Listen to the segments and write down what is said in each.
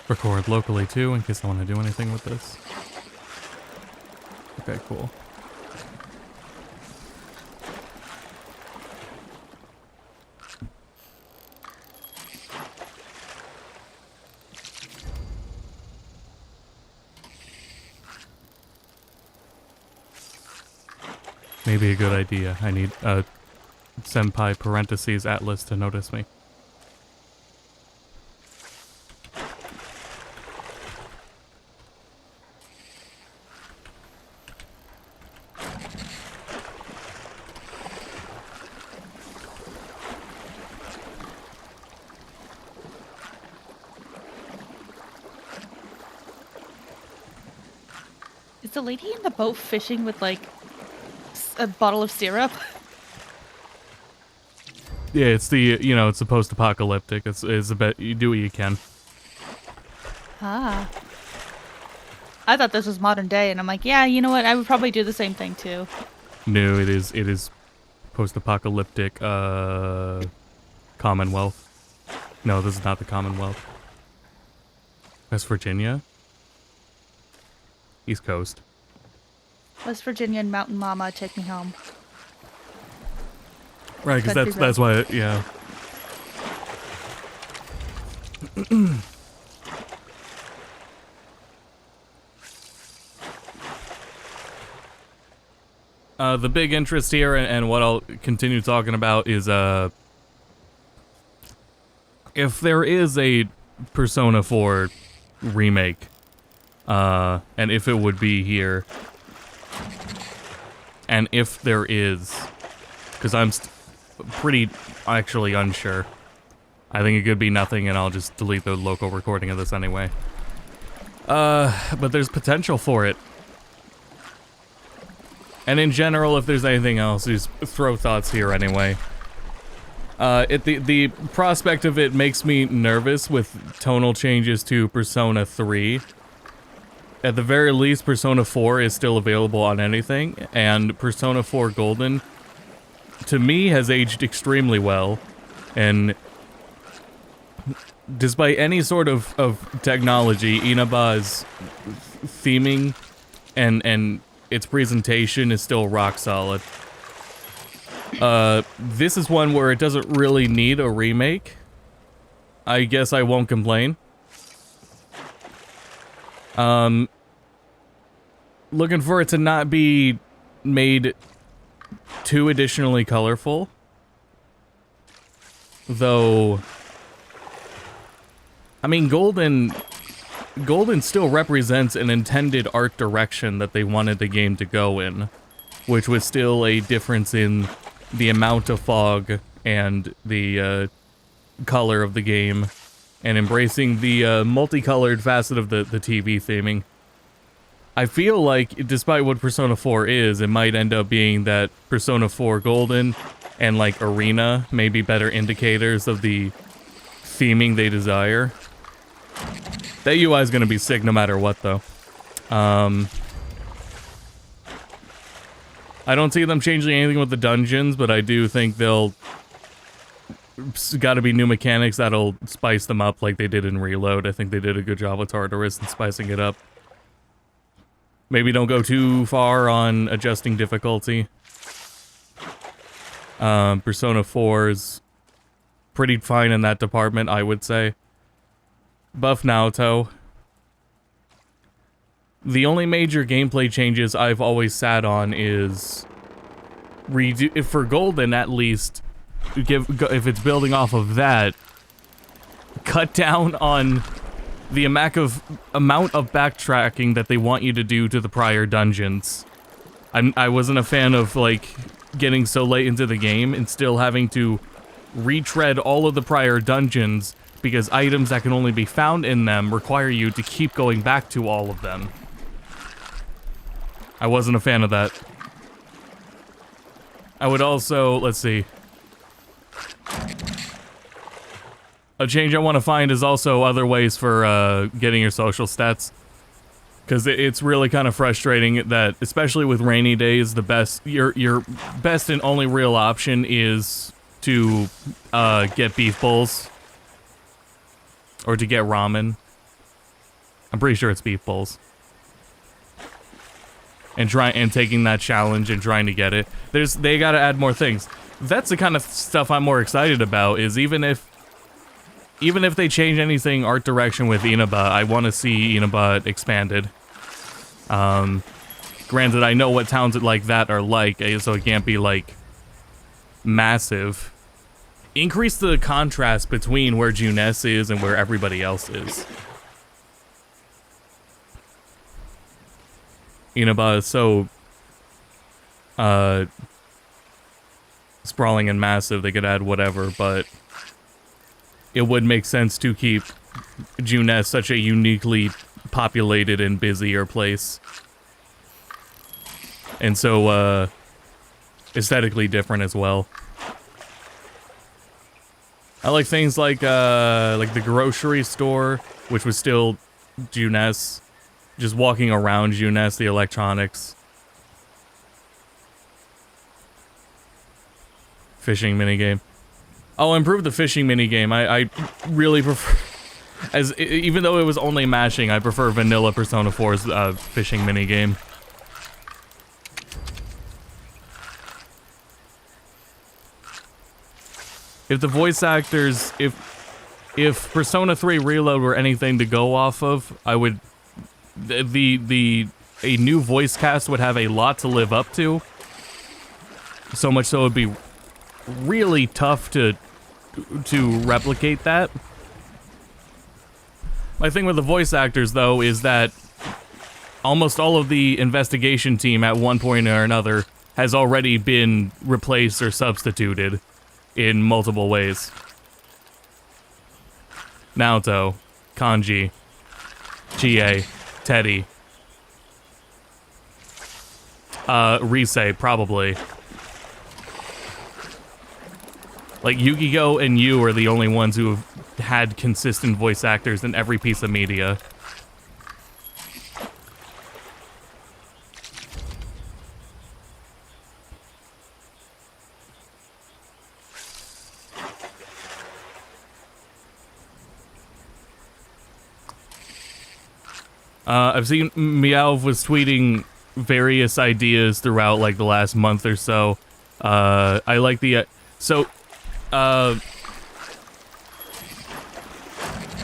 record locally too, in case I want to do anything with this. Okay, cool. Maybe a good idea. I need senpai parentheses Atlus to notice me. Is the lady in the boat fishing with like a bottle of syrup? Yeah, it's the, you know, it's the post-apocalyptic. It's a bit, you do what you can. Ah. I thought this was modern day, and I'm like, yeah, you know what? I would probably do the same thing too. No, it is post-apocalyptic, Commonwealth. No, this is not the Commonwealth. West Virginia? East Coast. West Virginia and Mountain Mama, take me home. Right, because that's why, yeah. The big interest here, and what I'll continue talking about, is if there is a Persona 4 remake, and if it would be here, and if there is, because I'm pretty actually unsure. I think it could be nothing, and I'll just delete the local recording of this anyway. But there's potential for it. And in general, if there's anything else, just throw thoughts here anyway. The prospect of it makes me nervous with tonal changes to Persona 3. At the very least, Persona 4 is still available on anything, and Persona 4 Golden, to me, has aged extremely well, and despite any sort of technology, Inaba's theming and its presentation is still rock solid. This is one where it doesn't really need a remake. I guess I won't complain. Looking for it to not be made too additionally colorful. Though, I mean, Golden still represents an intended art direction that they wanted the game to go in, which was still a difference in the amount of fog and the color of the game, and embracing the multicolored facet of the TV theming. I feel like, despite what Persona 4 is, it might end up being that Persona 4 Golden and, like, Arena may be better indicators of the theming they desire. That UI is going to be sick no matter what, though. I don't see them changing anything with the dungeons, but I do think they'll... Gotta be new mechanics that'll spice them up like they did in Reload. I think they did a good job with Tartarus and spicing it up. Maybe don't go too far on adjusting difficulty. Persona 4's pretty fine in that department, I would say. Buff Naoto. The only major gameplay changes I've always sat on is for Golden, at least, if it's building off of that, cut down on the amount of backtracking that they want you to do to the prior dungeons. I wasn't a fan of, like, getting so late into the game and still having to retread all of the prior dungeons because items that can only be found in them require you to keep going back to all of them. I wasn't a fan of that. I would also, let's see. A change I want to find is also other ways for getting your social stats. Because it's really kind of frustrating that, especially with rainy days, your best and only real option is to get beef bowls. Or to get ramen. I'm pretty sure it's beef bowls. And taking that challenge and trying to get it. They gotta add more things. That's the kind of stuff I'm more excited about, is even if they change anything art direction with Inaba, I want to see Inaba expanded. Granted, I know what towns like that are like, so it can't be, like, massive. Increase the contrast between where Junes is and where everybody else is. Inaba is so sprawling and massive, they could add whatever, but it would make sense to keep Junes such a uniquely populated and busier place. And so, aesthetically different as well. I like things like the grocery store, which was still Junes. Just walking around Junes, the electronics. Fishing minigame. I'll improve the fishing minigame. I really prefer... even though it was only mashing, I prefer vanilla Persona 4's fishing minigame. If the voice actors... If Persona 3 Reload were anything to go off of, I would... A new voice cast would have a lot to live up to. So much so it'd be really tough to replicate that. My thing with the voice actors, though, is that almost all of the investigation team at one point or another has already been replaced or substituted in multiple ways. Naoto, Kanji, Chie, Teddy, Rise, probably. Like, Yukiko and Yu are the only ones who have had consistent voice actors in every piece of media. I've seen Meowth was tweeting various ideas throughout, like, the last month or so. I like the...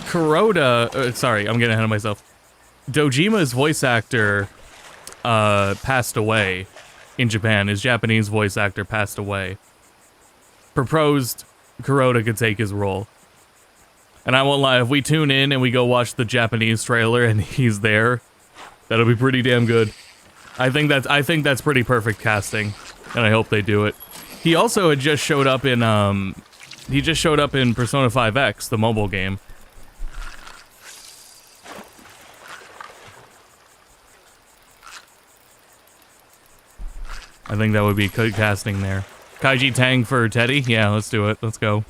Kuroda... sorry, I'm getting ahead of myself. Dojima's voice actor passed away in Japan. His Japanese voice actor passed away. Proposed Kuroda could take his role. And I won't lie, if we tune in and we go watch the Japanese trailer and he's there, that'll be pretty damn good. I think that's pretty perfect casting, and I hope they do it. He also had just showed up in Persona 5X, the mobile game. I think that would be good casting there. Kaiji Tang for Teddy? Yeah, let's do it. Let's go.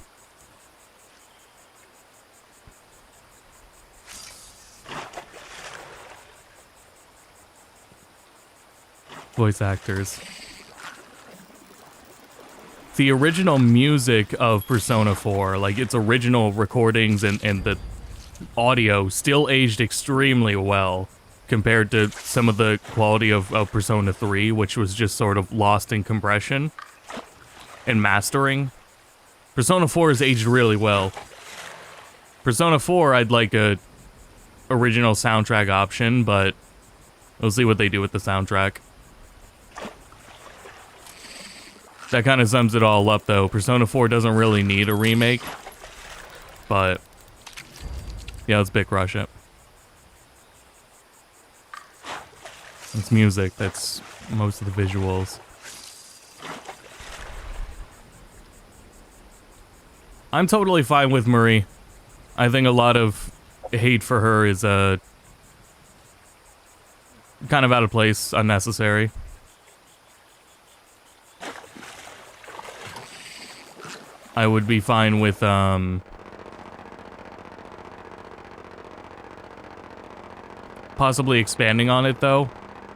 Voice actors. The original music of Persona 4, like its original recordings and the audio, still aged extremely well compared to some of the quality of Persona 3, which was just sort of lost in compression and mastering. Persona 4 has aged really well. Persona 4, I'd like a original soundtrack option, but we'll see what they do with the soundtrack. That kind of sums it all up, though. Persona 4 doesn't really need a remake, but yeah, let's big rush it. It's music, that's most of the visuals. I'm totally fine with Marie. I think a lot of hate for her is kind of out of place, unnecessary. I would be fine with, possibly expanding on it, though.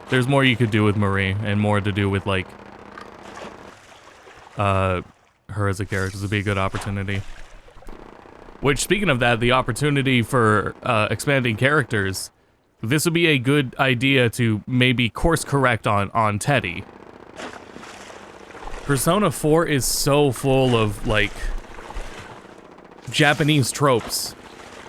There's more you could do with Marie, and more to do with, like, her as a character would be a good opportunity. Which, speaking of that, the opportunity for, expanding characters this would be a good idea to maybe course correct on Teddy. Persona 4 is so full of, like, Japanese tropes.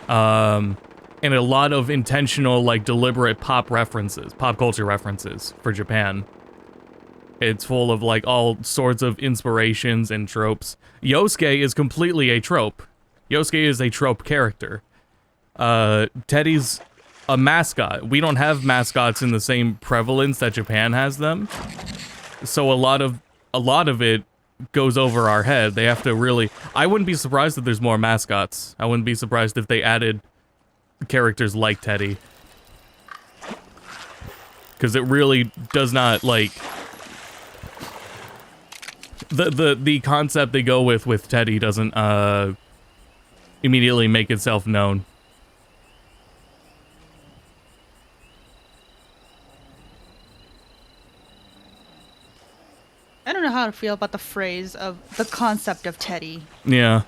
And a lot of intentional, like, deliberate pop culture references for Japan. It's full of, like, all sorts of inspirations and tropes. Yosuke is completely a trope. Yosuke is a trope character. Teddy's a mascot. We don't have mascots in the same prevalence that Japan has them. So a lot of it goes over our head. They have to really... I wouldn't be surprised if there's more mascots. I wouldn't be surprised if they added characters like Teddy. Because it really does not, like... The concept they go with Teddy doesn't immediately make itself known. I don't know how to feel about the phrase of the concept of Teddy. Yeah.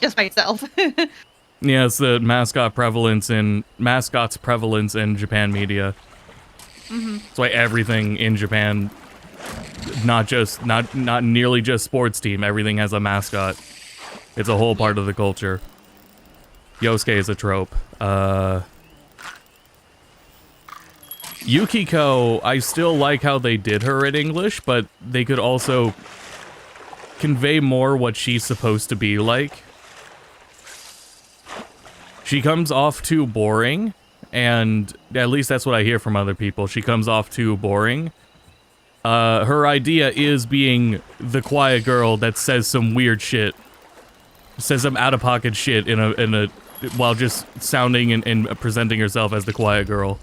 Just by itself. Yeah, it's the mascot's prevalence in Japan media. That's why everything in Japan, not nearly just sports team, everything has a mascot. It's a whole part of the culture. Yosuke is a trope. Yukiko, I still like how they did her in English, but they could also convey more what she's supposed to be like. She comes off too boring, and at least that's what I hear from other people. She comes off too boring. Her idea is being the quiet girl that says some weird shit. Says some out-of-pocket shit while just sounding and presenting herself as the quiet girl.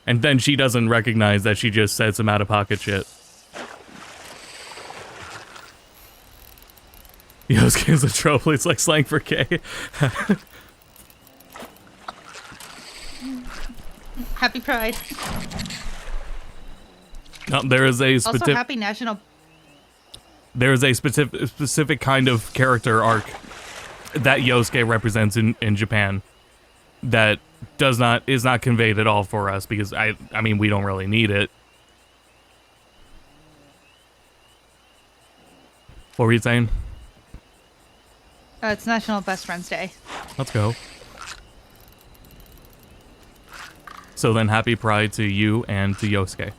And then she doesn't recognize that she just said some out-of-pocket shit. Yosuke is a trope. It's like slang for gay. Happy Pride. No, there is a Also, happy National... There is a specific kind of character arc that Yosuke represents in Japan that is not conveyed at all for us, because I mean, we don't really need it. What were you saying? It's National Best Friends Day. Let's go. So then, happy Pride to you and to Yosuke.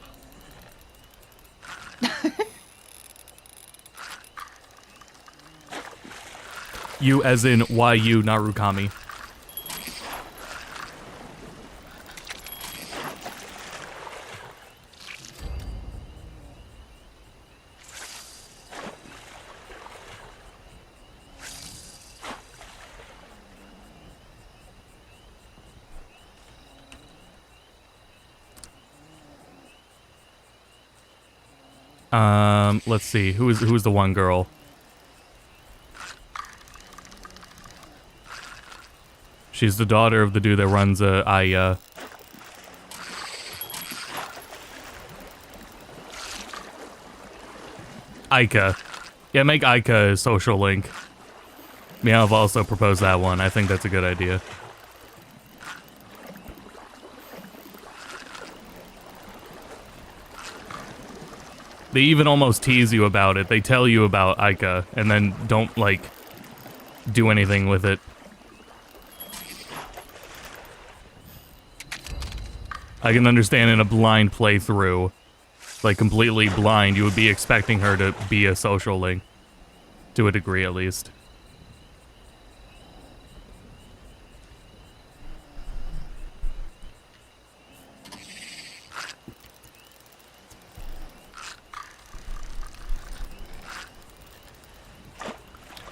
You as in YU Narukami. Let's see. Who's the one girl? She's the daughter of the dude that runs Aika. Yeah, make Aika a social link. Yeah, I've also proposed that one. I think that's a good idea. They even almost tease you about it. They tell you about Aika, and then don't, like, do anything with it. I can understand in a blind playthrough, like completely blind, you would be expecting her to be a social link. To a degree, at least.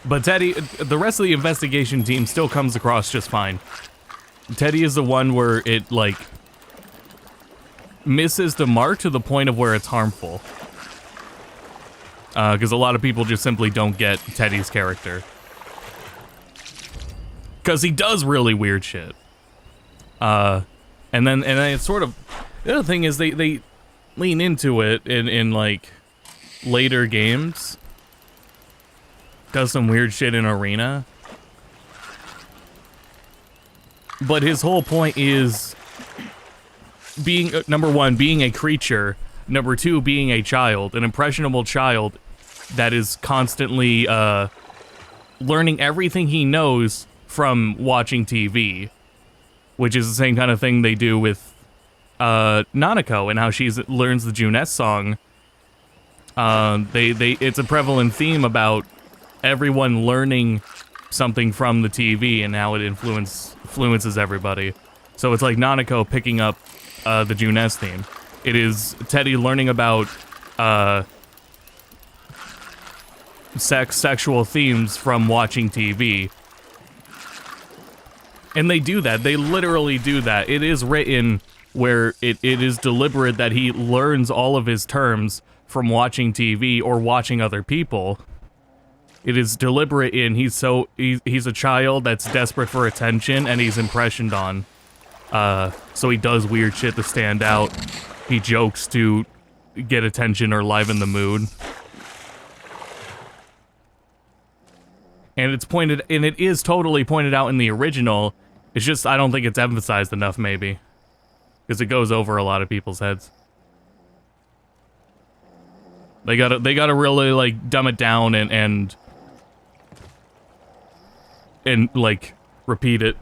But Teddy, the rest of the investigation team still comes across just fine. Teddy is the one where it, like, misses the mark to the point of where it's harmful. Because a lot of people just simply don't get Teddy's character. Because he does really weird shit. And then it's sort of... The other thing is they lean into it in like, later games. Does some weird shit in Arena. But his whole point is being, number one, being a creature. Number two, being a child, an impressionable child that is constantly learning everything he knows from watching TV, which is the same kind of thing they do with Nanako and how she learns the Juness song. It's a prevalent theme about everyone learning something from the TV and how it influences everybody. So it's like Nanako picking up the Juness theme. It is Teddy learning about sexual themes from watching TV. And they do that. They literally do that. It is written where it is deliberate that he learns all of his terms from watching TV or watching other people. It is deliberate in he's a child that's desperate for attention and he's impressioned on. So he does weird shit to stand out. He jokes to get attention or liven the mood. And it is totally pointed out in the original. It's just, I don't think it's emphasized enough, maybe. Because it goes over a lot of people's heads. They gotta really, like, dumb it down and like, repeat it.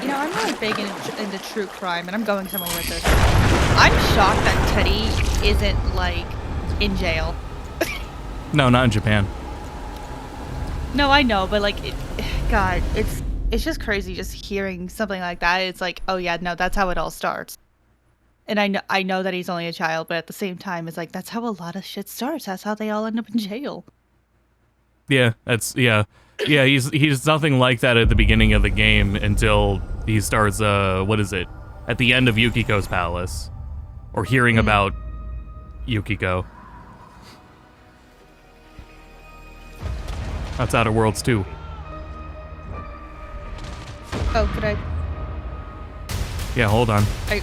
You know, I'm really big into true crime, and I'm going somewhere with this. I'm shocked that Teddy isn't, like, in jail. No, not in Japan. No, I know, but, like, God, it's just crazy just hearing something like that. It's like, oh yeah, no, that's how it all starts. And I know that he's only a child, but at the same time, it's like, that's how a lot of shit starts. That's how they all end up in jail. Yeah, yeah, he's nothing like that at the beginning of the game until he starts, what is it? At the end of Yukiko's palace. Or hearing about Yukiko. That's Outer Worlds 2. Oh, could I? Yeah, hold on. Okay.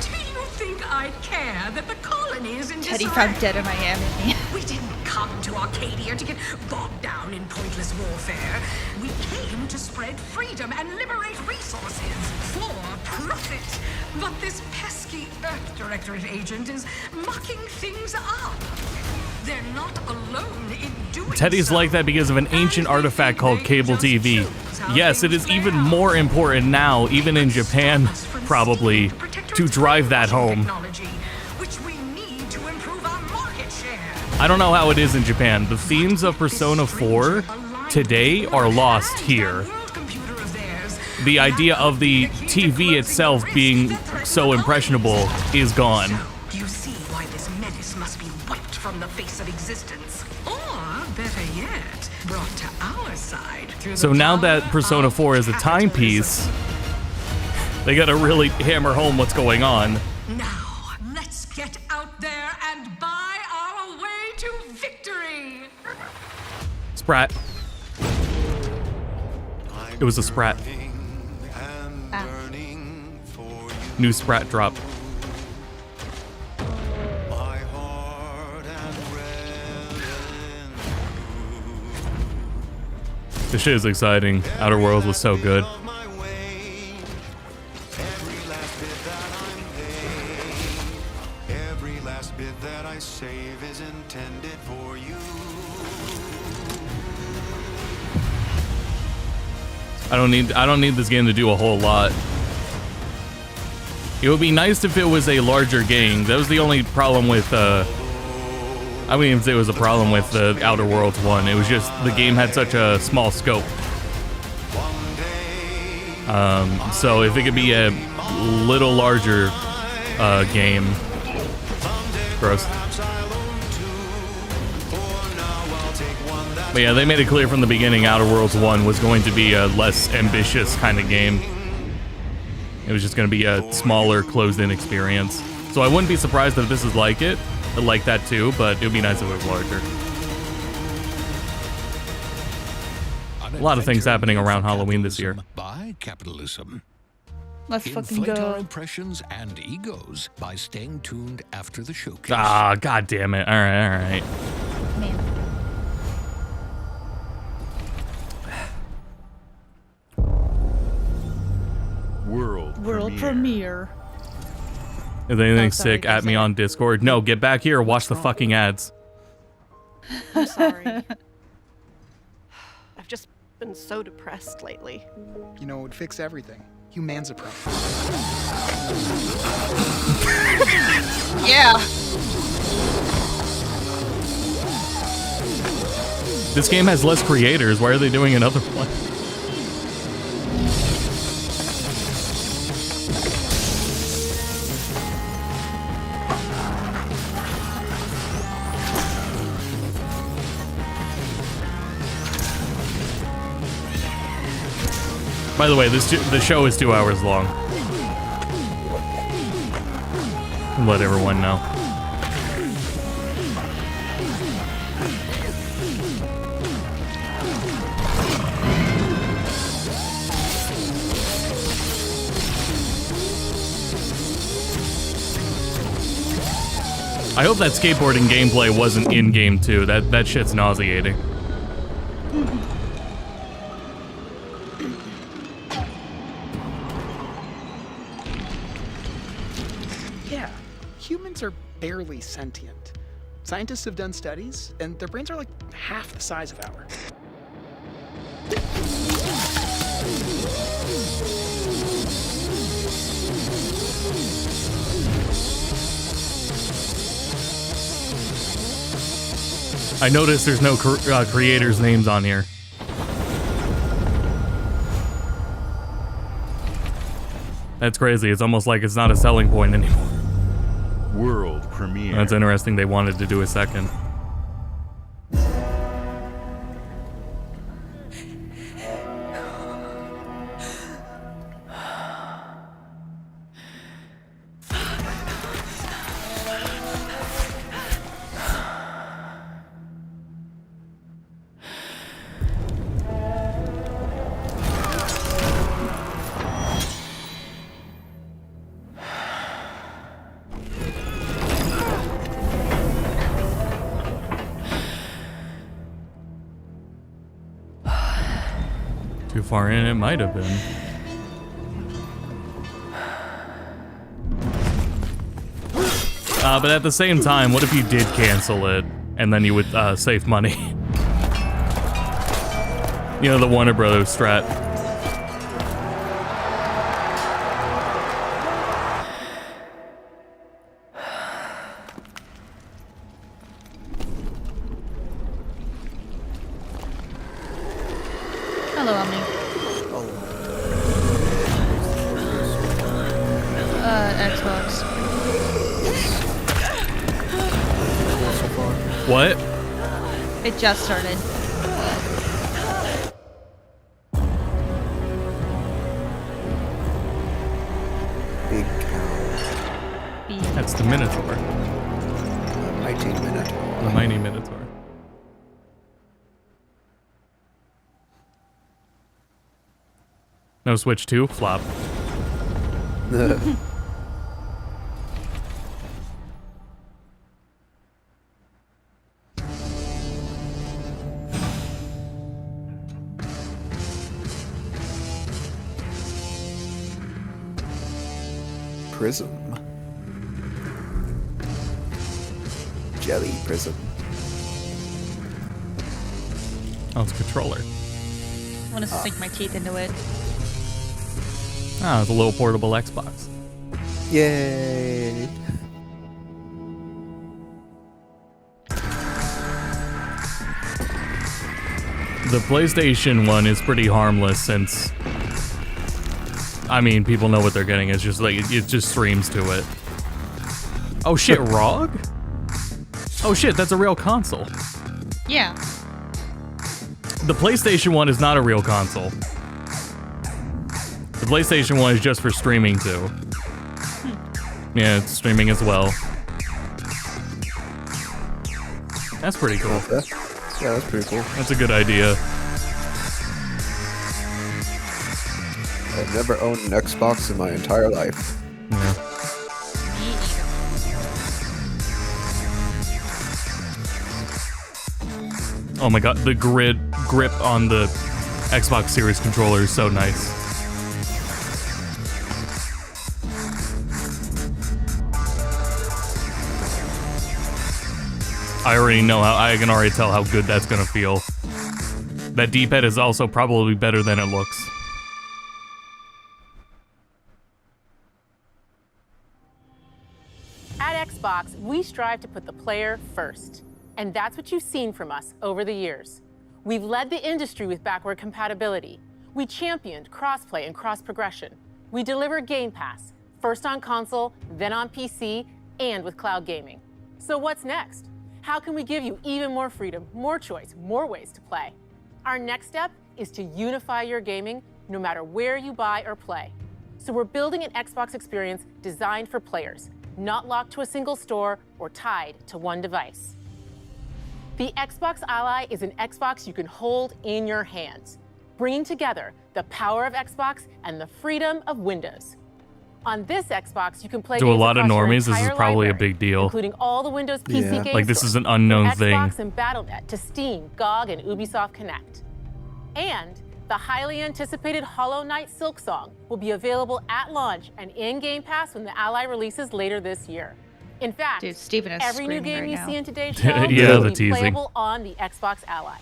Do you think I care that the colony is in Teddy disarray? found dead in Miami. We didn't come to Arcadia to get bogged down in pointless warfare. We came to spread freedom and liberate resources for profit. But this pesky Earth Directorate agent is mucking things up. They're not alone in doing Teddy's so. like that because of an ancient artifact called cable TV. Yes, it is even more important now, even in Japan, probably, to drive that home. Which we need to improve our market share. I don't know how it is in Japan. The themes of Persona 4 today are lost here. The idea of the TV itself being so impressionable is gone. Do you see why this menace must be wiped from the face of existence? Or, better yet, brought to our side through So the now that power Persona of 4 is a timepiece, they gotta really hammer home what's going on. Now, let's get out there and buy our way to victory! Sprat. It was a Sprat. New Sprat drop. This shit is exciting. Outer Worlds was so good. Every last bit that I save is intended for you. I don't need this game to do a whole lot. It would be nice if it was a larger game. That was the only problem with I wouldn't even say it was a problem with the Outer Worlds 1. It was just the game had such a small scope. So if it could be a little larger game. Gross. But yeah, they made it clear from the beginning Outer Worlds 1 was going to be a less ambitious kind of game. It was just going to be a smaller, closed-in experience. So I wouldn't be surprised if this is like it. I like that too, but it would be nice if it was larger. A lot of things happening around Halloween this year. By capitalism. Let's fucking Inflate our go. impressions and egos by staying tuned after the showcase. Ah, god damn it. All right. Man. World premiere. If anything Oh, sorry, sick, you at me said on Discord. No, get back here. Watch the fucking ads. I'm sorry. I've just been so depressed lately. You know, it would fix everything. Humanzapro. Yeah. This game has less creators. Why are they doing another one? By the way, the show is 2 hours long. Let everyone know. I hope that skateboarding gameplay wasn't in game too. That shit's nauseating. Yeah, humans are barely sentient. Scientists have done studies, and their brains are like half the size of ours. I noticed there's no creators' names on here. That's crazy. It's almost like it's not a selling point anymore. World premiere. That's interesting. They wanted to do a second. Too far in, it might have been. But at the same time, what if you did cancel it and then you would save money? You know, the Warner Brothers strat. Hello, Omni. Xbox. What? It just started. Big cow. That's the Minotaur. Mighty Minotaur. The mighty Minotaur. No Switch 2? Flop. Prism. Jelly prism. Oh, it's a controller. I want to sink my teeth into it. Ah, it's a little portable Xbox. Yay! The PlayStation one is pretty harmless since, I mean, people know what they're getting. It's just like, it just streams to it. Oh shit, ROG? Oh shit, that's a real console. Yeah. The PlayStation 1 is not a real console. The PlayStation 1 is just for streaming too. Yeah, it's streaming as well. That's pretty cool. Yeah, that's pretty cool. That's a good idea. I've never owned an Xbox in my entire life. Yeah. Me either. Oh my god, the grip on the Xbox Series controller is so nice. I can already tell how good that's gonna feel. That D-pad is also probably better than it looks. At Xbox, we strive to put the player first. And that's what you've seen from us over the years. We've led the industry with backward compatibility. We championed crossplay and cross-progression. We deliver Game Pass, first on console, then on PC, and with cloud gaming. So what's next? How can we give you even more freedom, more choice, more ways to play? Our next step is to unify your gaming no matter where you buy or play. So we're building an Xbox experience designed for players, not locked to a single store or tied to one device. The Xbox Ally is an Xbox you can hold in your hands, bringing together the power of Xbox and the freedom of Windows. On this Xbox, you can play To a games lot of across your normies, this is entire probably a library, big deal. including all the Windows PC Yeah. games. Like, this is an unknown from thing. Xbox and Battle.net to Steam, GOG, and Ubisoft Connect. And the highly anticipated Hollow Knight Silksong will be available at launch and in Game Pass when the Ally releases later this year. In fact, Dude, Steven is every new screaming game right you now. see in today's show Yeah, will the be teasing. playable on the Xbox Ally.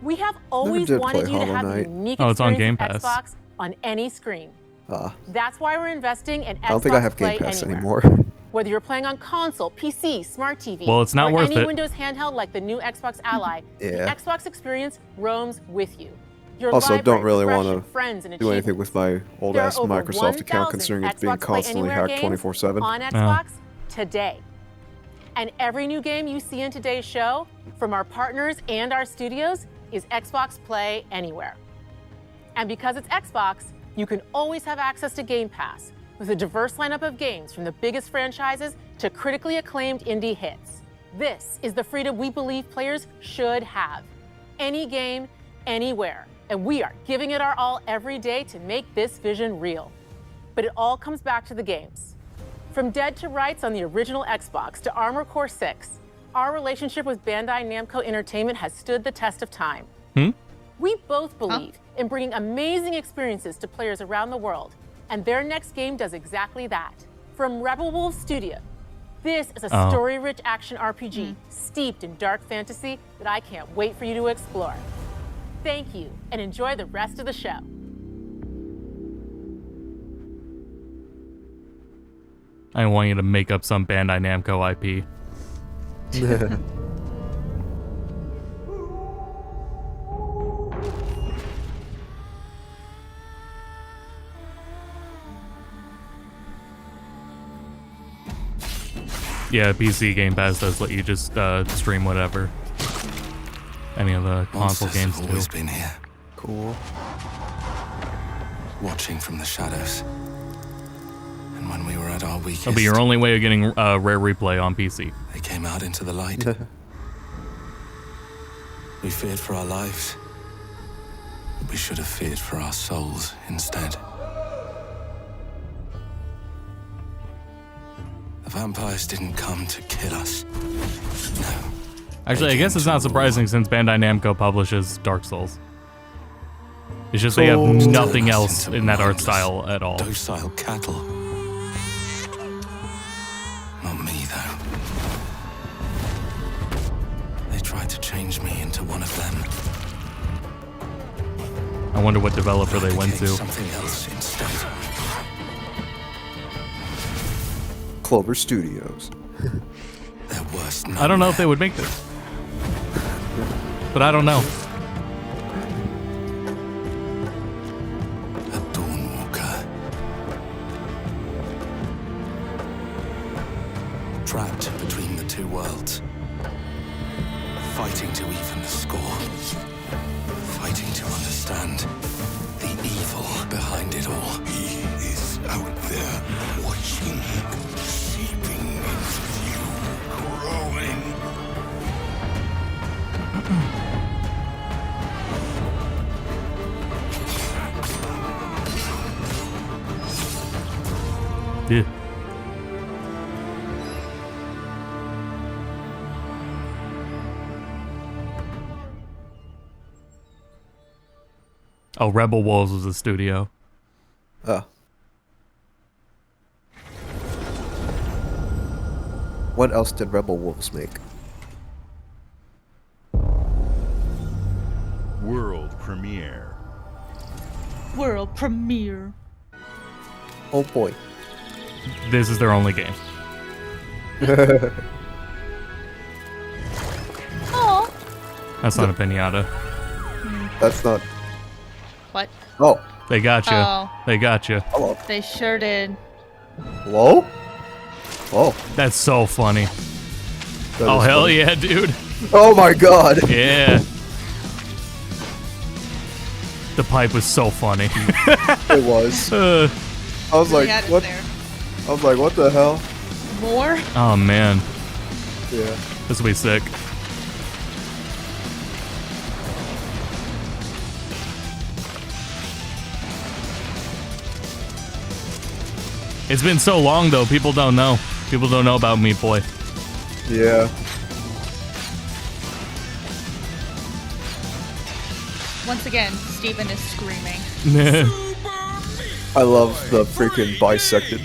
We have always did wanted play you to Hollow have the Knight. unique Oh, it's on experience Game of Pass. Xbox on any screen. Ah, That's why we're investing in Xbox I don't think I have Play Game Pass Anywhere. anymore. Whether you're playing on console, PC, smart TV, Well, it's not or worth any it. Windows handheld like the new Xbox Ally, Yeah. the Xbox experience roams with you. Your Also, don't library, really progression, want to friends, and do anything achievements. with my old There are ass over Microsoft account, 1,000 considering it's being Xbox Play constantly Anywhere hacked games 24/7. on Xbox today. And every new game you see in today's show, from our partners and our studios, is Xbox Play Anywhere. And because it's Xbox, you can always have access to Game Pass with a diverse lineup of games from the biggest franchises to critically acclaimed indie hits. This is the freedom we believe players should have. Any game, anywhere. And we are giving it our all every day to make this vision real. But it all comes back to the games. From Dead to Rights on the original Xbox to Armored Core 6, our relationship with Bandai Namco Entertainment has stood the test of time. We both believe in bringing amazing experiences to players around the world, and their next game does exactly that. From Rebel Wolves Studio, this is a story-rich action RPG steeped in dark fantasy that I can't wait for you to explore. Thank you, and enjoy the rest of the show. I want you to make up some Bandai Namco IP. Yeah, PC Game Pass does let you just stream whatever. Any of the console games have always too. been here, Cool. watching from the shadows. And when we were at our weakest, That'll be your only way of getting Rare Replay on PC. they came out into the light. We feared for our lives. But we should have feared for our souls instead. The vampires didn't come to kill us. No. Actually, I guess it's not surprising since Bandai Namco publishes Dark Souls. It's just they have nothing else in that art style at all. Docile cattle. Not me, though. They tried to change me into one of them. I wonder what developer they went to. Something else instead. Clover Studios. Their worst I don't know if they would make this. But I don't know. A Dawnwalker. Trapped between the two worlds. Fighting to even the score. Fighting to understand the evil behind it all. He is out there watching, seeping into you, growing. Yeah. Oh, Rebel Wolves was a studio. Oh. What else did Rebel Wolves make? World premiere. World premiere. Oh boy. This is their only game. Oh. That's not a pinata. That's not. What? Oh. They got you. Oh. They got you. Hello. They sure did. Hello? Oh. That's so funny. That Oh, is hell funny. yeah, dude. Oh my god. Yeah. The pipe was so funny. It was. I was like, Yeah, it's what? there. I was like, what the hell? More? Oh, man. Yeah. This will be sick. It's been so long, though. People don't know. People don't know about Meat Boy. Yeah. Once again, Steven is screaming. I love the freaking bisected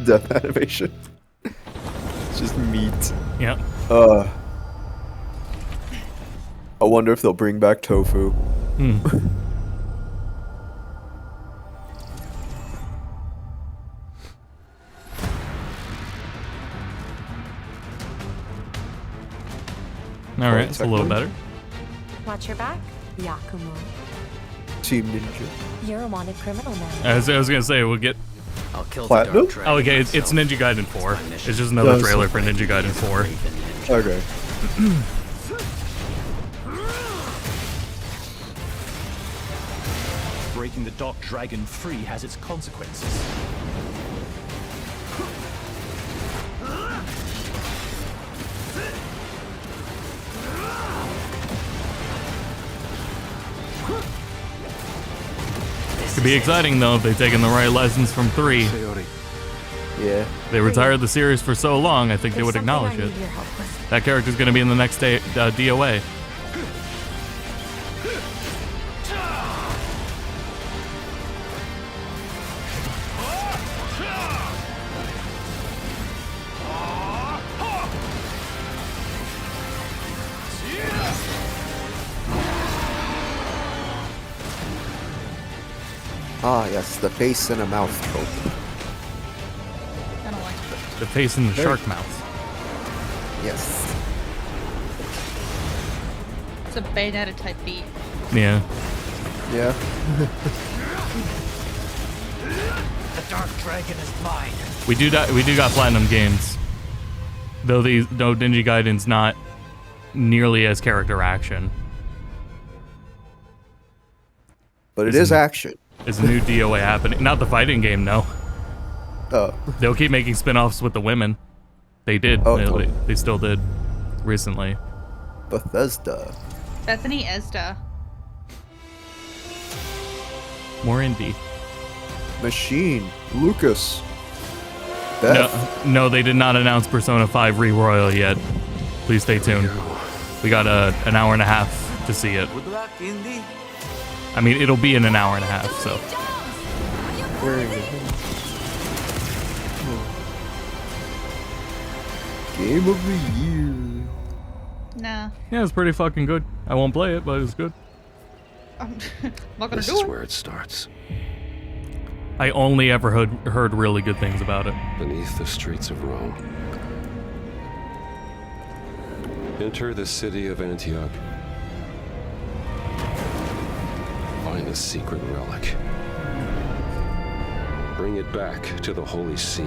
death animation. It's just meat. Yep. I wonder if they'll bring back tofu. All right, it's a little better. Watch your back, Yakumo. Team Ninja. You're a wanted criminal now. As I was gonna say, we'll get. I'll kill Platinum? the Dark Dragon Oh, okay. It's myself. Ninja Gaiden 4. It's just another Yes. trailer for Ninja Gaiden 4. Okay. Breaking the Dark Dragon free has its consequences. Could be exciting though if they've taken the right lessons from 3. Yeah. They retired the series for so long, I think they would acknowledge it. That character's gonna be in the next DOA. Ah, yes, the face and a mouth trope. I don't like it. The face in the shark mouth. Yes. It's a Bayonetta type beat. Yeah. Yeah. The Dark Dragon is mine. We do got Platinum games. Though Ninja Gaiden's not nearly as character action. But it is action. Is a new DOA happening? Not the fighting game, no. Oh. They'll keep making spin-offs with the women. They did. Oh, they, totally. they still did. Recently. Bethesda. Bethany Esda. More indie. Machine. Lucas. No, Beth. no, they did not announce Persona 5 Re-Royal yet. Please stay tuned. We got an hour and a half to see it. Good luck, Indy. I mean, it'll be in an hour and a half, so. Where is it? Game of the year. Nah. Yeah, it's pretty fucking good. I won't play it, but it's good. I'm not gonna This do is it. where it starts. I only ever heard really good things about it. Beneath the streets of Rome. Enter the city of Antioch. Find a secret relic. Bring it back to the Holy See.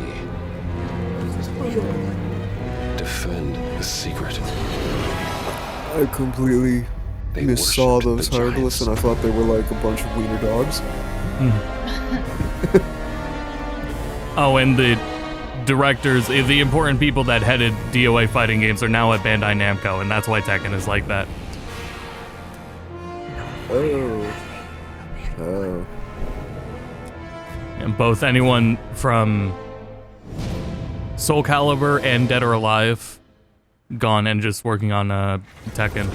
Defend the secret. I completely missaw worshipped those the hieroglyphs and I thought they were like a bunch of wiener dogs. Oh, and the directors, the important people that headed DOA fighting games are now at Bandai Namco, and that's why Tekken is like that. Oh. Oh. And both anyone from Soul Calibur and Dead or Alive gone and just working on Tekken.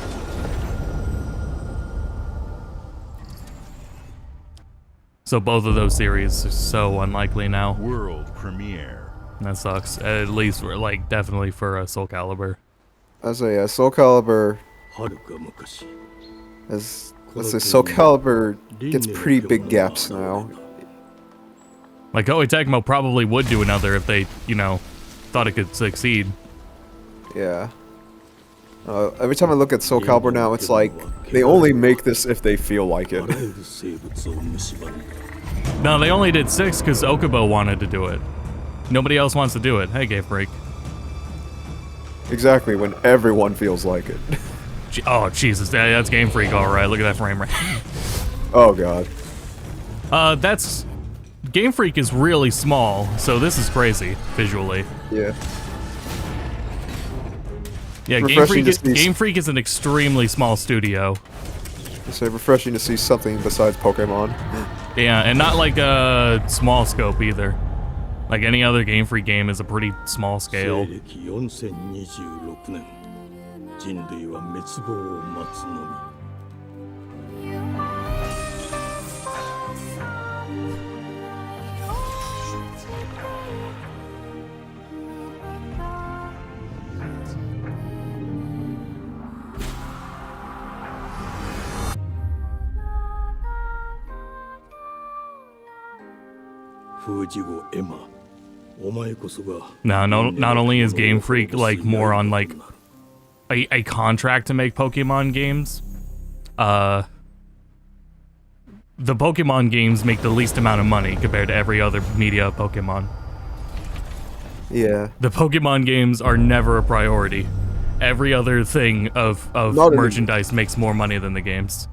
So both of those series are so unlikely now. World premiere. That sucks. At least we're like definitely for Soul Calibur. I say Soul Calibur. Let's say Soul Calibur gets pretty big gaps now. Like Koei Tecmo probably would do another if they, you know, thought it could succeed. Yeah. Every time I look at Soul Calibur now, it's like they only make this if they feel like it. No, they only did 6 because Okubo wanted to do it. Nobody else wants to do it. Hey, Game Freak. Exactly, when everyone feels like it. Oh, Jesus. That's Game Freak, alright. Look at that frame rate. Oh, God. That's... Game Freak is really small, so this is crazy, visually. Yeah. Yeah, Game Freak is an extremely small studio. It's refreshing to see something besides Pokemon. Yeah, and not like a small scope either. Like any other Game Freak game is a pretty small scale. No, not only is Game Freak like more on like a contract to make Pokemon games, the Pokemon games make the least amount of money compared to every other media of Pokemon. Yeah. The Pokemon games are never a priority. Every other thing of merchandise makes more money than the games.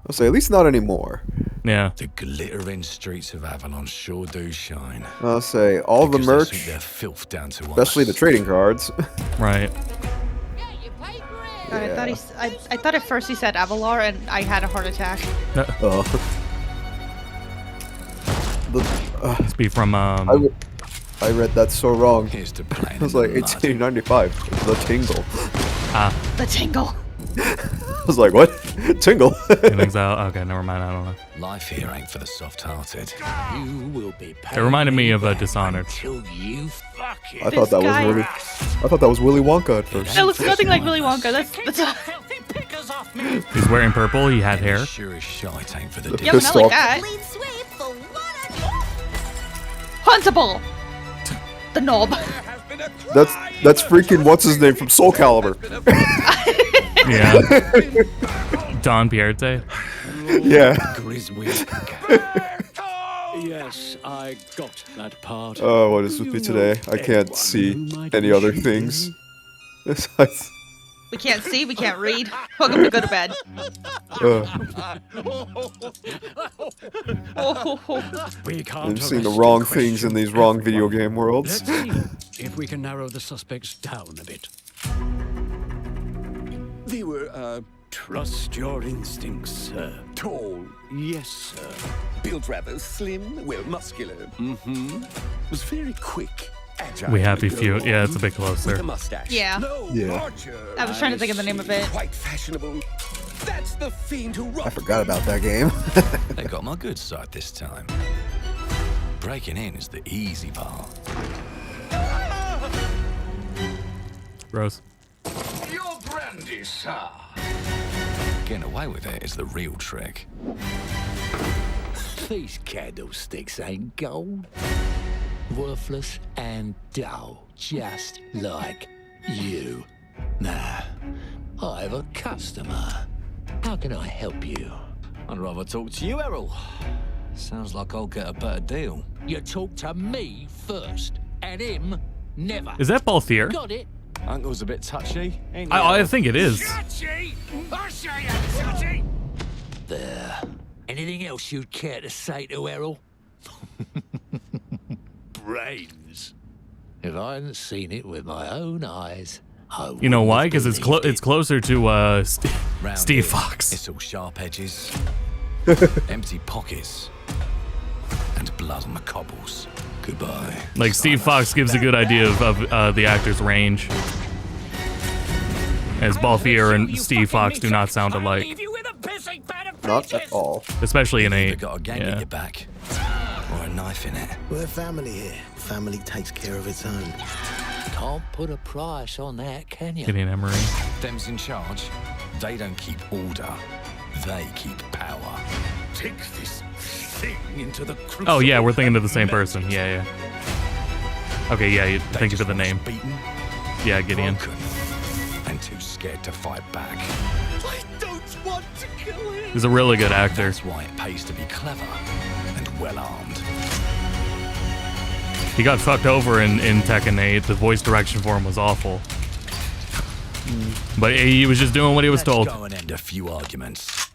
I'll say at least not anymore. Yeah. The glittering streets of Avalon sure do shine. I'll say all the merch, their filth down to especially the trading cards. Right. God, I thought at first he said Avalar, and I had a heart attack. Must be from I read that so wrong. Here's to playing. It was like 1895. The Tingle. The Tingle. I was like, what? Tingle? Okay, never mind. I don't know. Life here ain't for the soft-hearted. You will be It reminded me of Dishonored. you I thought that was Willy Wonka at first. It looks nothing like Willy Wonka. That's He's wearing purple. He had hair. Sure as shite ain't for the yeah, but not like that. Huntable. The knob. That's freaking what's his name from Soul Calibur. Yeah. Don Pierte. Yeah. Yes, I got that part. Oh, what is with me today? I can't see any other things. Besides. We can't see, we can't read. Welcome to go to bed. I'm seeing the wrong things in these wrong video game worlds. Let's see if we can narrow the suspects down a bit. They were, trust your instincts, sir. Tall, yes, sir. Built rather slim, well, muscular. Mm-hmm. Was very quick. Agile. We happy few. Yeah, it's a bit closer. With a mustache. Yeah. Yeah. I was trying to think of the name of it. Quite fashionable. That's the fiend who I forgot about that game. They got my good side this time. Breaking in is the easy part. Gross. Your brandy, sir. Getting away with it is the real trick. These candlesticks ain't gold. Worthless and dull, just like you. Nah, I have a customer. How can I help you? I'd rather talk to you, Errol. Sounds like I'll get a better deal. You talk to me first, and him never. Is that Balthier? Got it? Uncle's a bit touchy, ain't he? I think it is. Touchy? I say I'm touchy. There. Anything else you'd care to say to Errol? Brains. If I hadn't seen it with my own eyes, I You know why? Because wouldn't it's closer to Steve here, Fox. It's all sharp edges, empty pockets, and blood on the cobbles. Goodbye. Like, Steve Fox gives a good idea of the actor's range. As Balthier and Steve Fox do not sound alike. Not at all. Especially in You've 8. got a gang in Yeah. your back. Or a knife in it. We're family here. Family takes care of its own. Can't put a price on that, can you? Gideon Emery. Them's in charge. They don't keep order. They keep power. Take this thing into the crucible. Oh, yeah, we're thinking of the same person. Yeah. Okay, yeah, thank you for the name. Beaten, Yeah, Gideon. broken, and too scared to fight back. I don't want to kill him. He's a really good actor. That's why it pays to be clever and well-armed. He got fucked over in Tekken 8. The voice direction for him was awful. But he was just doing what he was told. Let's go and end a few arguments.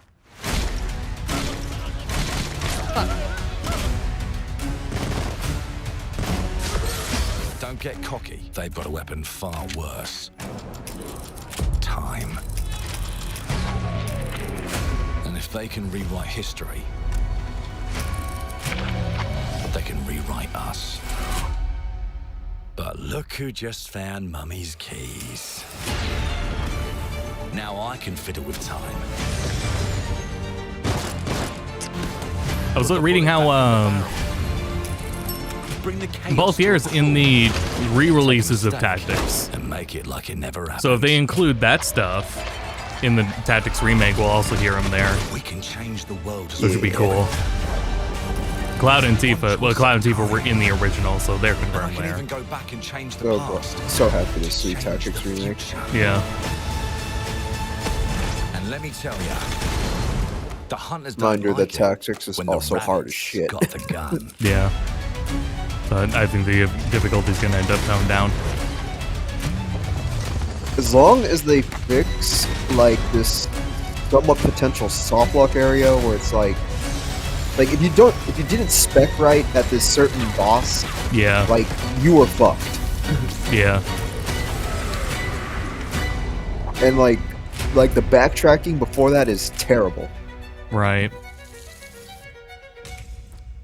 Don't get cocky. They've got a weapon far worse. Time. And if they can rewrite history, they can rewrite us. But look who just found Mummy's keys. Now I can fiddle with time. I was reading how Balthier's in the re-releases of Tactics. And make it like it never happened. So if they include that stuff in the Tactics remake, we'll also hear him there. We can change the world. Which would be cool. Cloud and Tifa, well, Cloud and Tifa were in the original, so they're confirmed there. Even go back and change the past. So happy to see Tactics remake. Yeah. And let me tell you, the hunters don't Reminder like that it Tactics is when the also hard as rabbits shit. got the gun. Yeah. But I think the difficulty's gonna end up toned down. As long as they fix like this somewhat potential soft lock area where it's like if you didn't spec right at this certain boss, yeah, like you were fucked. Yeah. And like the backtracking before that is terrible. Right.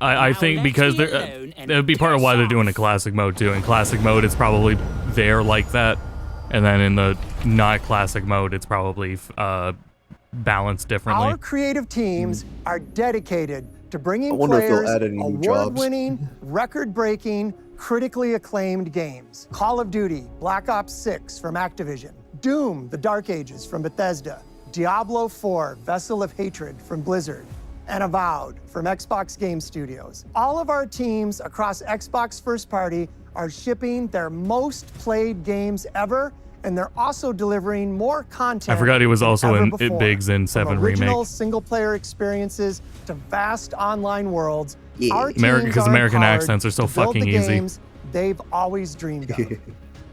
I think because that would be part of why they're doing a classic mode too. In classic mode, it's probably there like that, and then in the not classic mode, it's probably balanced differently. Our creative teams are dedicated to bringing I wonder if they'll players add any new jobs. award-winning, record-breaking, critically acclaimed games. Call of Duty, Black Ops 6 from Activision, Doom, The Dark Ages from Bethesda, Diablo 4, Vessel of Hatred from Blizzard, and Avowed from Xbox Game Studios. All of our teams across Xbox First Party are shipping their most played games ever, and they're also delivering more content. I forgot he was than also ever in before. Biggs in From 7 original remake. single-player experiences to vast online worlds. Yeah. Our Because teams are American empowered accents are so to build fucking the easy. games they've always dreamed of.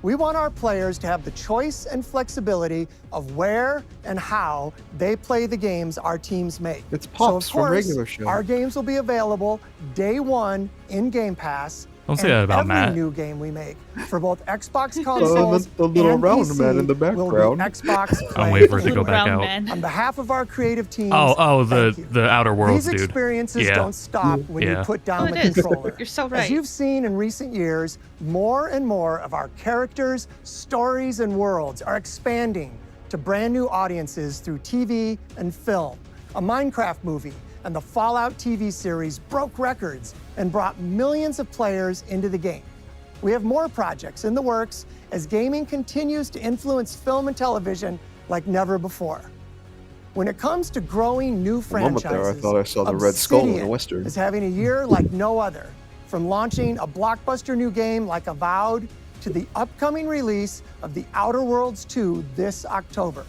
We want our players to have the choice and flexibility of where and how they play the games our teams make. It's So, of pops from course, regular show. our games will be available day one in Game Pass. Don't say and that about every Matt. new game we make for both Xbox consoles the little and round PC man in the will be background. Xbox I'll Play wait for it to go Anywhere. back out. On behalf of our creative teams, Oh, thank you. the Outer Worlds, These dude. experiences Yeah. don't stop when you Yeah. put down Oh, the it is. controller. You're so As right. you've seen in recent years, more and more of our characters, stories, and worlds are expanding to brand new audiences through TV and film. A Minecraft movie and the Fallout TV series broke records and brought millions of players into the game. We have more projects in the works as gaming continues to influence film and television like never before. When it comes to growing new For a moment franchises, there, I thought I saw the red skull in the Obsidian Western. is having a year like no other. From launching a blockbuster new game like Avowed to the upcoming release of The Outer Worlds 2 this October.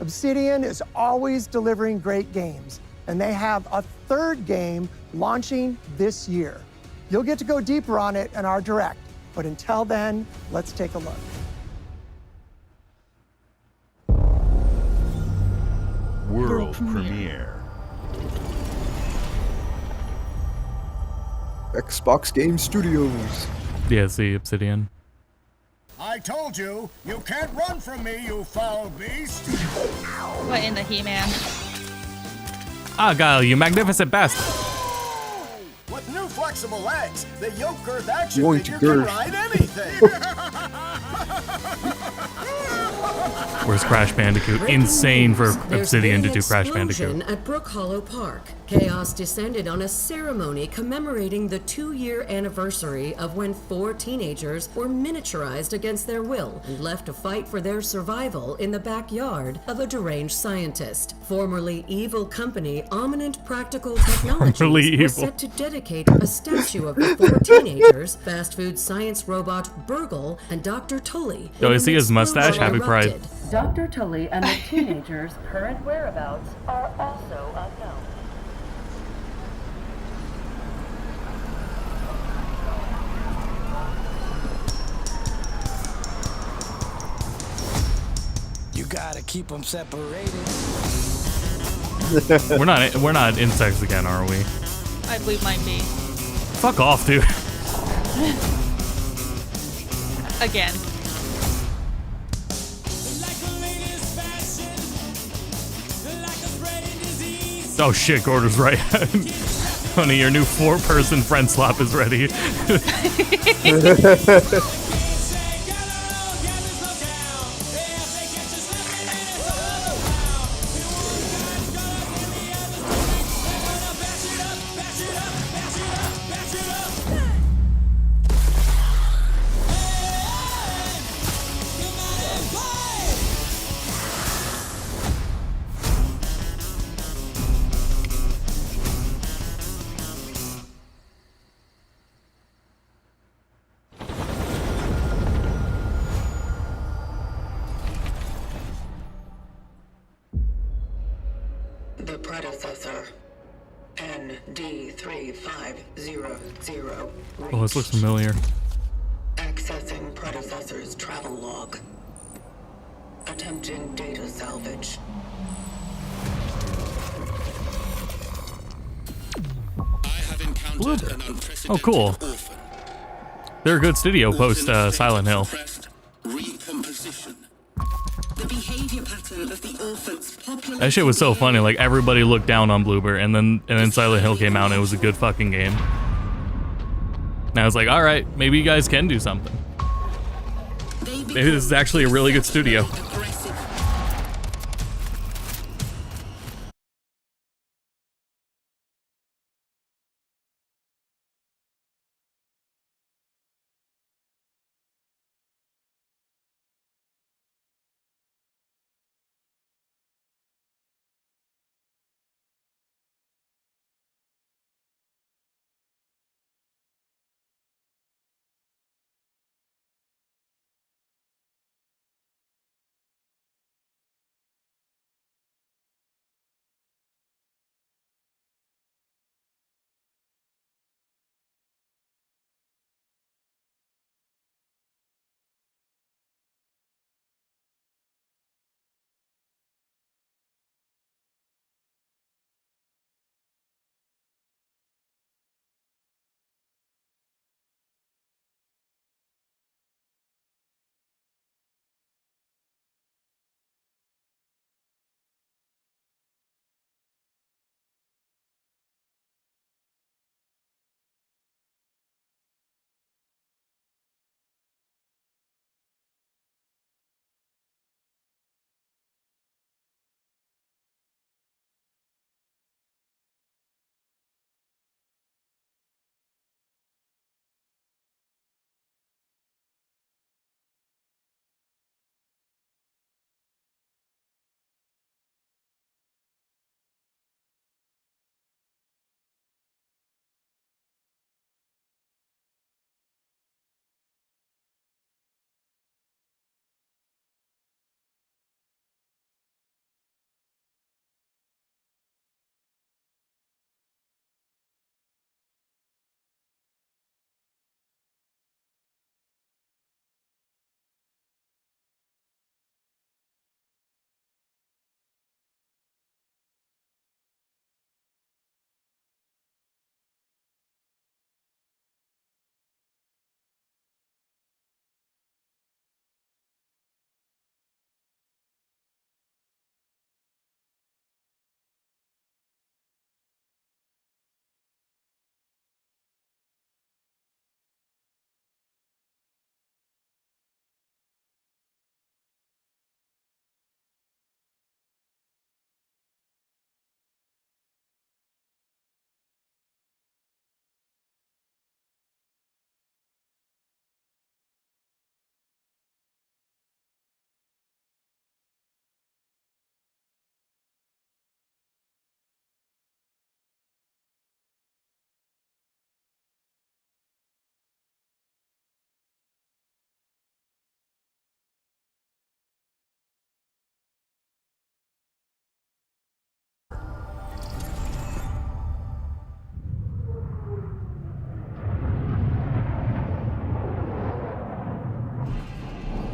Obsidian is always delivering great games, and they have a third game launching this year. You'll get to go deeper on it in our Direct, but until then, let's take a look. World premiere. Xbox Game Studios. Yeah, see, Obsidian. I told you, you can't run from me, you foul beast. What in the He-Man? Ah, Guile, you magnificent best. What new flexible legs, the yoke girth action Going to figure can girth. ride anything. Where's Crash Bandicoot? Insane for There's Obsidian to been an do Crash explosion Bandicoot. at Brook Hollow Park. Chaos descended on a ceremony commemorating the 2-year anniversary of when 4 teenagers were miniaturized against their will and left to fight for their survival in the backyard of a deranged scientist. Formerly evil company Ominent Practical Technologies Formerly was evil. set to dedicate a statue of the 4 teenagers, fast food science robot Burgle, and Dr. Tully. Oh, I see his mustache. Happy Pride. Dr. Tully and the teenagers' current whereabouts are also unknown. You gotta keep them separated. We're not insects again, are we? We might be. Fuck off, dude. Again. Oh shit, Gordo's right. Honey, your new 4-person friend slap is ready. The predecessor, ND3500. Oh, this looks familiar. Accessing predecessor's travel log. Attempting data salvage. Bloober. Oh, cool. They're a good studio post Silent Hill. The behavior pattern of the orphan's population. That shit was so funny. Like everybody looked down on Bloober, and then Silent Hill came out, and it was a good fucking game. And I was like, all right, maybe you guys can do something. Maybe this is actually a really good studio.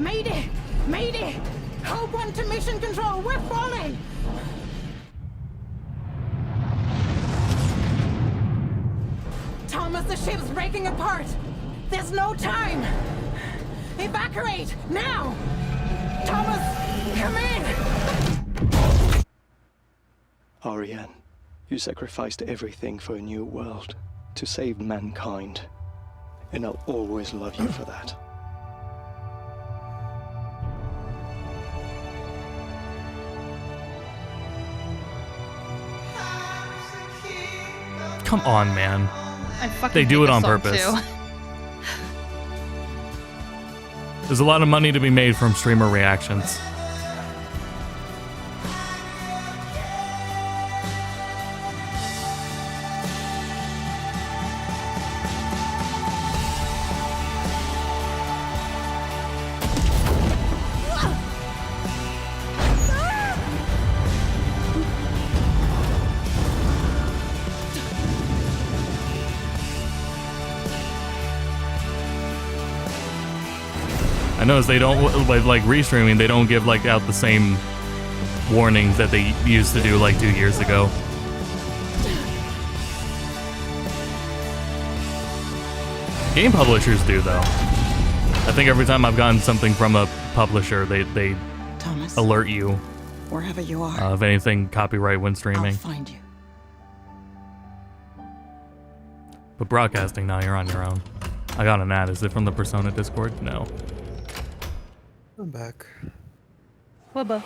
Mayday! Mayday! Code 1 to mission control, we're falling! Thomas, the ship's breaking apart! There's no time! Evacuate, now! Thomas, come in! Ariane, you sacrificed everything for a new world, to save mankind. And I'll always love you for that. Come on, man. I fucking They do hate it on this song, purpose. too. There's a lot of money to be made from streamer reactions. I noticed they don't, with like restreaming, they don't give like out the same warnings that they used to do like 2 years ago. Game publishers do though. I think every time I've gotten something from a publisher, they Thomas, alert you wherever you are, of anything copyright when streaming. I'll find you. But broadcasting now, you're on your own. I got an ad. Is it from the Persona Discord? No. I'm back. Wubba.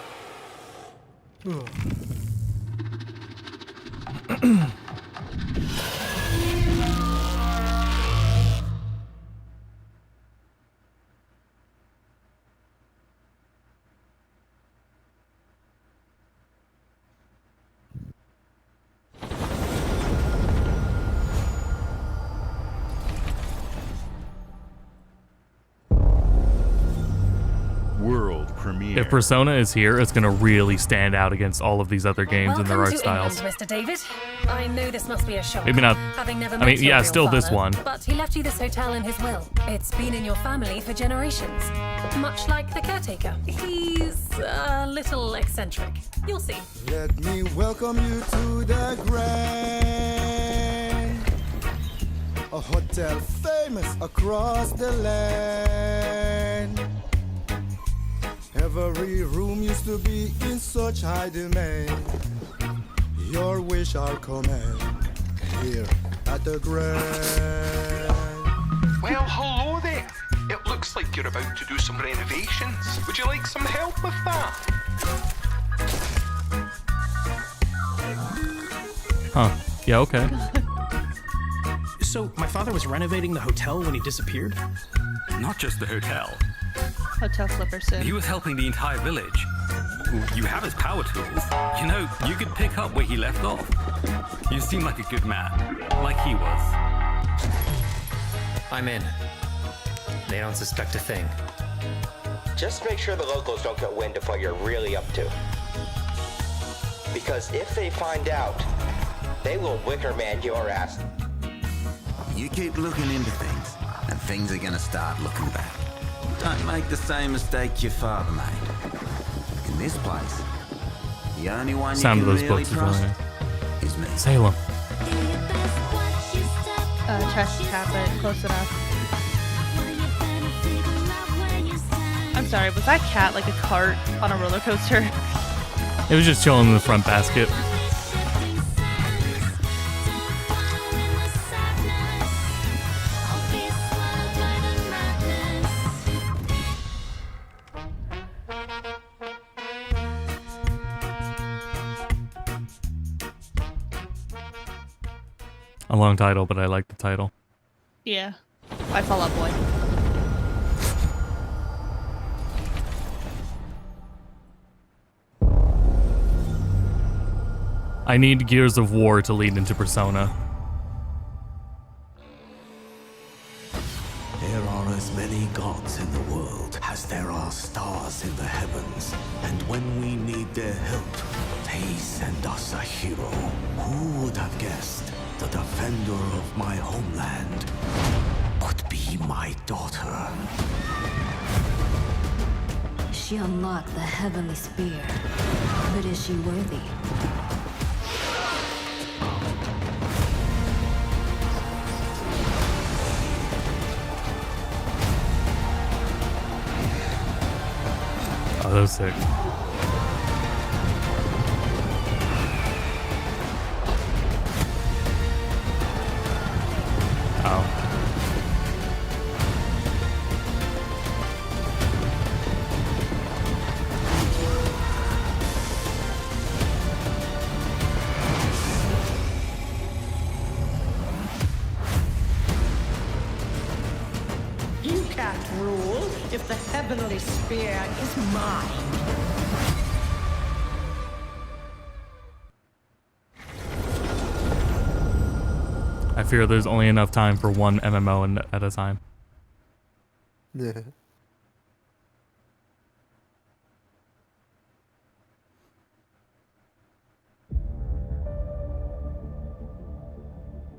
World premiere. If Persona is here, it's gonna really stand out against all of these other games in their art styles. England, Mr. David. I know this must be a shock. Maybe not. Having never I met mean, your yeah, real still this father, one. But he left you this hotel in his will. It's been in your family for generations. Much like the caretaker. He's a little eccentric. You'll see. Let me welcome you to the Grand, a hotel famous across the land. Every room used to be in such high demand. Your wish I'll command here at the Grand. Well, hello there. It looks like you're about to do some renovations. Would you like some help with that? Huh. Yeah, okay. So, my father was renovating the hotel when he disappeared? Not just the hotel. Hotel slipper soon. He was helping the entire village. You have his power tools. You know, you could pick up where he left off. You seem like a good man. Like he was. I'm in. They don't suspect a thing. Just make sure the locals don't get wind of what you're really up to. Because if they find out, they will wicker man your ass. You keep looking into things, and things are gonna start looking back. Don't make the same mistake your father made. In this place, the only one Sound you of can those really books is trust really is me. Salem. Chest tap it close enough. I'm sorry, was that cat like a cart on a roller coaster? It was just chilling in the front basket. A long title, but I like the title. Yeah. By Fall Out Boy. I need Gears of War to lead into Persona. There are as many gods in the world as there are stars in the heavens. And when we need their help, they send us a hero. Who would have guessed the defender of my homeland would be my daughter? She unlocked the heavenly spear. But is she worthy? Oh, that was sick. Oh. You can't rule if the heavenly spear is mine. I fear there's only enough time for one MMO at a time. Yeah.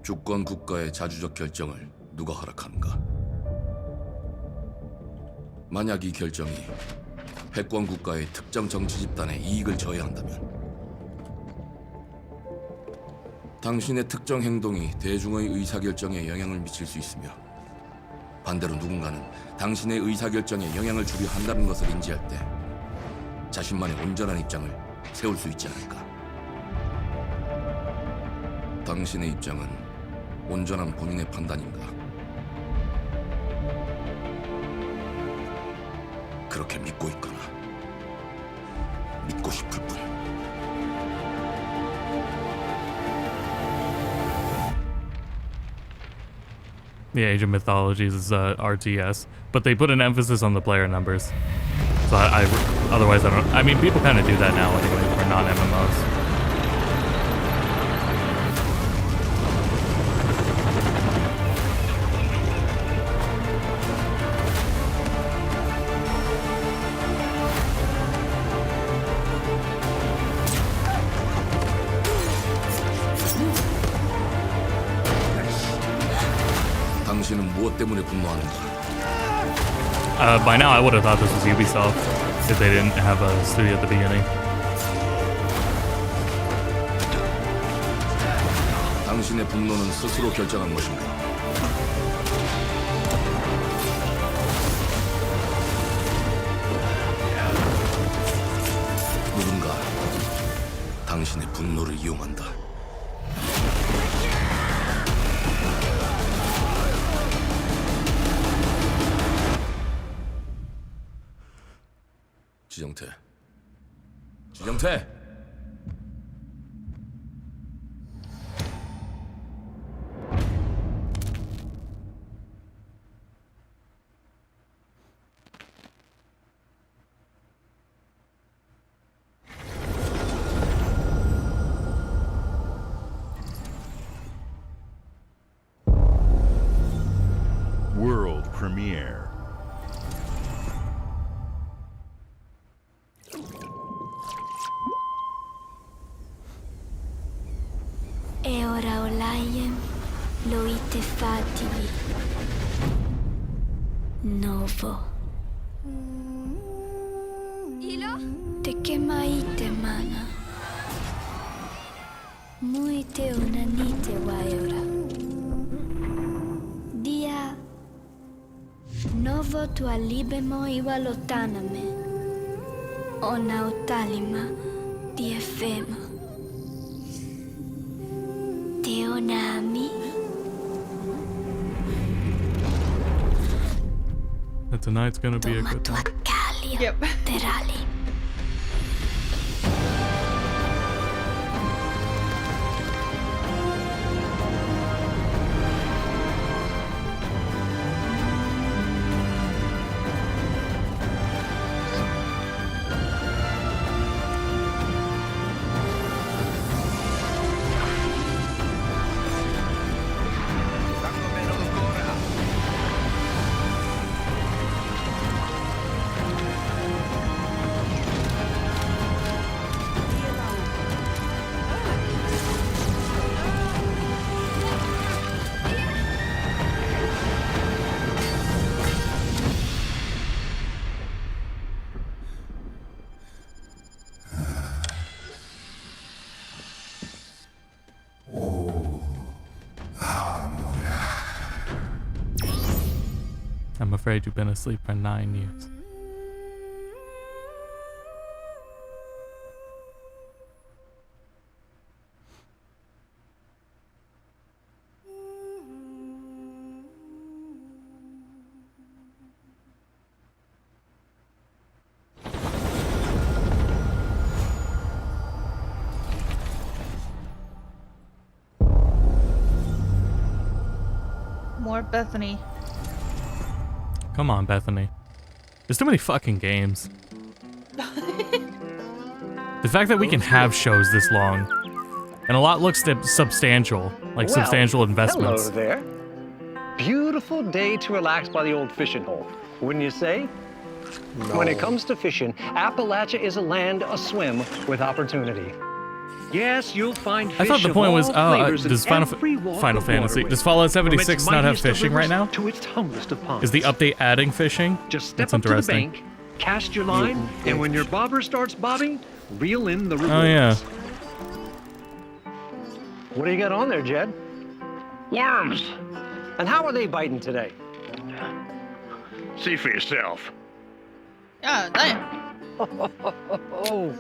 주권 국가의 자주적 결정을 누가 허락하는가? 만약 이 결정이 패권 국가의 특정 정치 집단의 이익을 저해한다면 당신의 특정 행동이 대중의 의사결정에 영향을 미칠 수 있으며 반대로 누군가는 당신의 의사결정에 영향을 주려 한다는 것을 인지할 때 자신만의 온전한 입장을 세울 수 있지 않을까? 당신의 입장은 온전한 본인의 판단인가? 그렇게 믿고 있거나 믿고 싶을 뿐. Yeah, Age of Mythologies is RTS, but they put an emphasis on the player numbers. So otherwise I don't. I mean, people kind of do that now anyway for non-MMOs. 당신은 무엇 때문에 분노하는가? By now I would have thought this was Ubisoft if they didn't have a studio at the beginning. 당신의 분노는 스스로 결정한 것인가? 누군가 당신의 분노를 이용한다. 지정태. World premiere. E ora olaiem loite fativi. Novo. Ilo? Te kemaite mana. Muite unanite waeora. Dia. Novo tua libemo iwalotaname. Ona otalima di efemo. Teonami. Tonight's gonna be a good time. Yep. Terali. I'm afraid you've been asleep for 9 years. More Bethany. Come on, Bethany. There's too many fucking games. The fact that we can have shows this long, and a lot looks substantial, like substantial investments. Hello there. Beautiful day to relax by the old fishing hole, wouldn't you say? No. When it comes to fishing, Appalachia is a land aswim with opportunity. Yes, you'll find fish I thought the point was, does Final Final Fantasy, does Fallout 76 not have fishing right now? To its humblest of ponds. Is the update adding fishing? Just step That's up to the interesting. bank, cast your line, and when your bobber starts bobbing, reel in the rewards. Oh yeah. What do you got on there, Jed? Worms. And how are they biting today? See for yourself. Yeah, damn. Oh,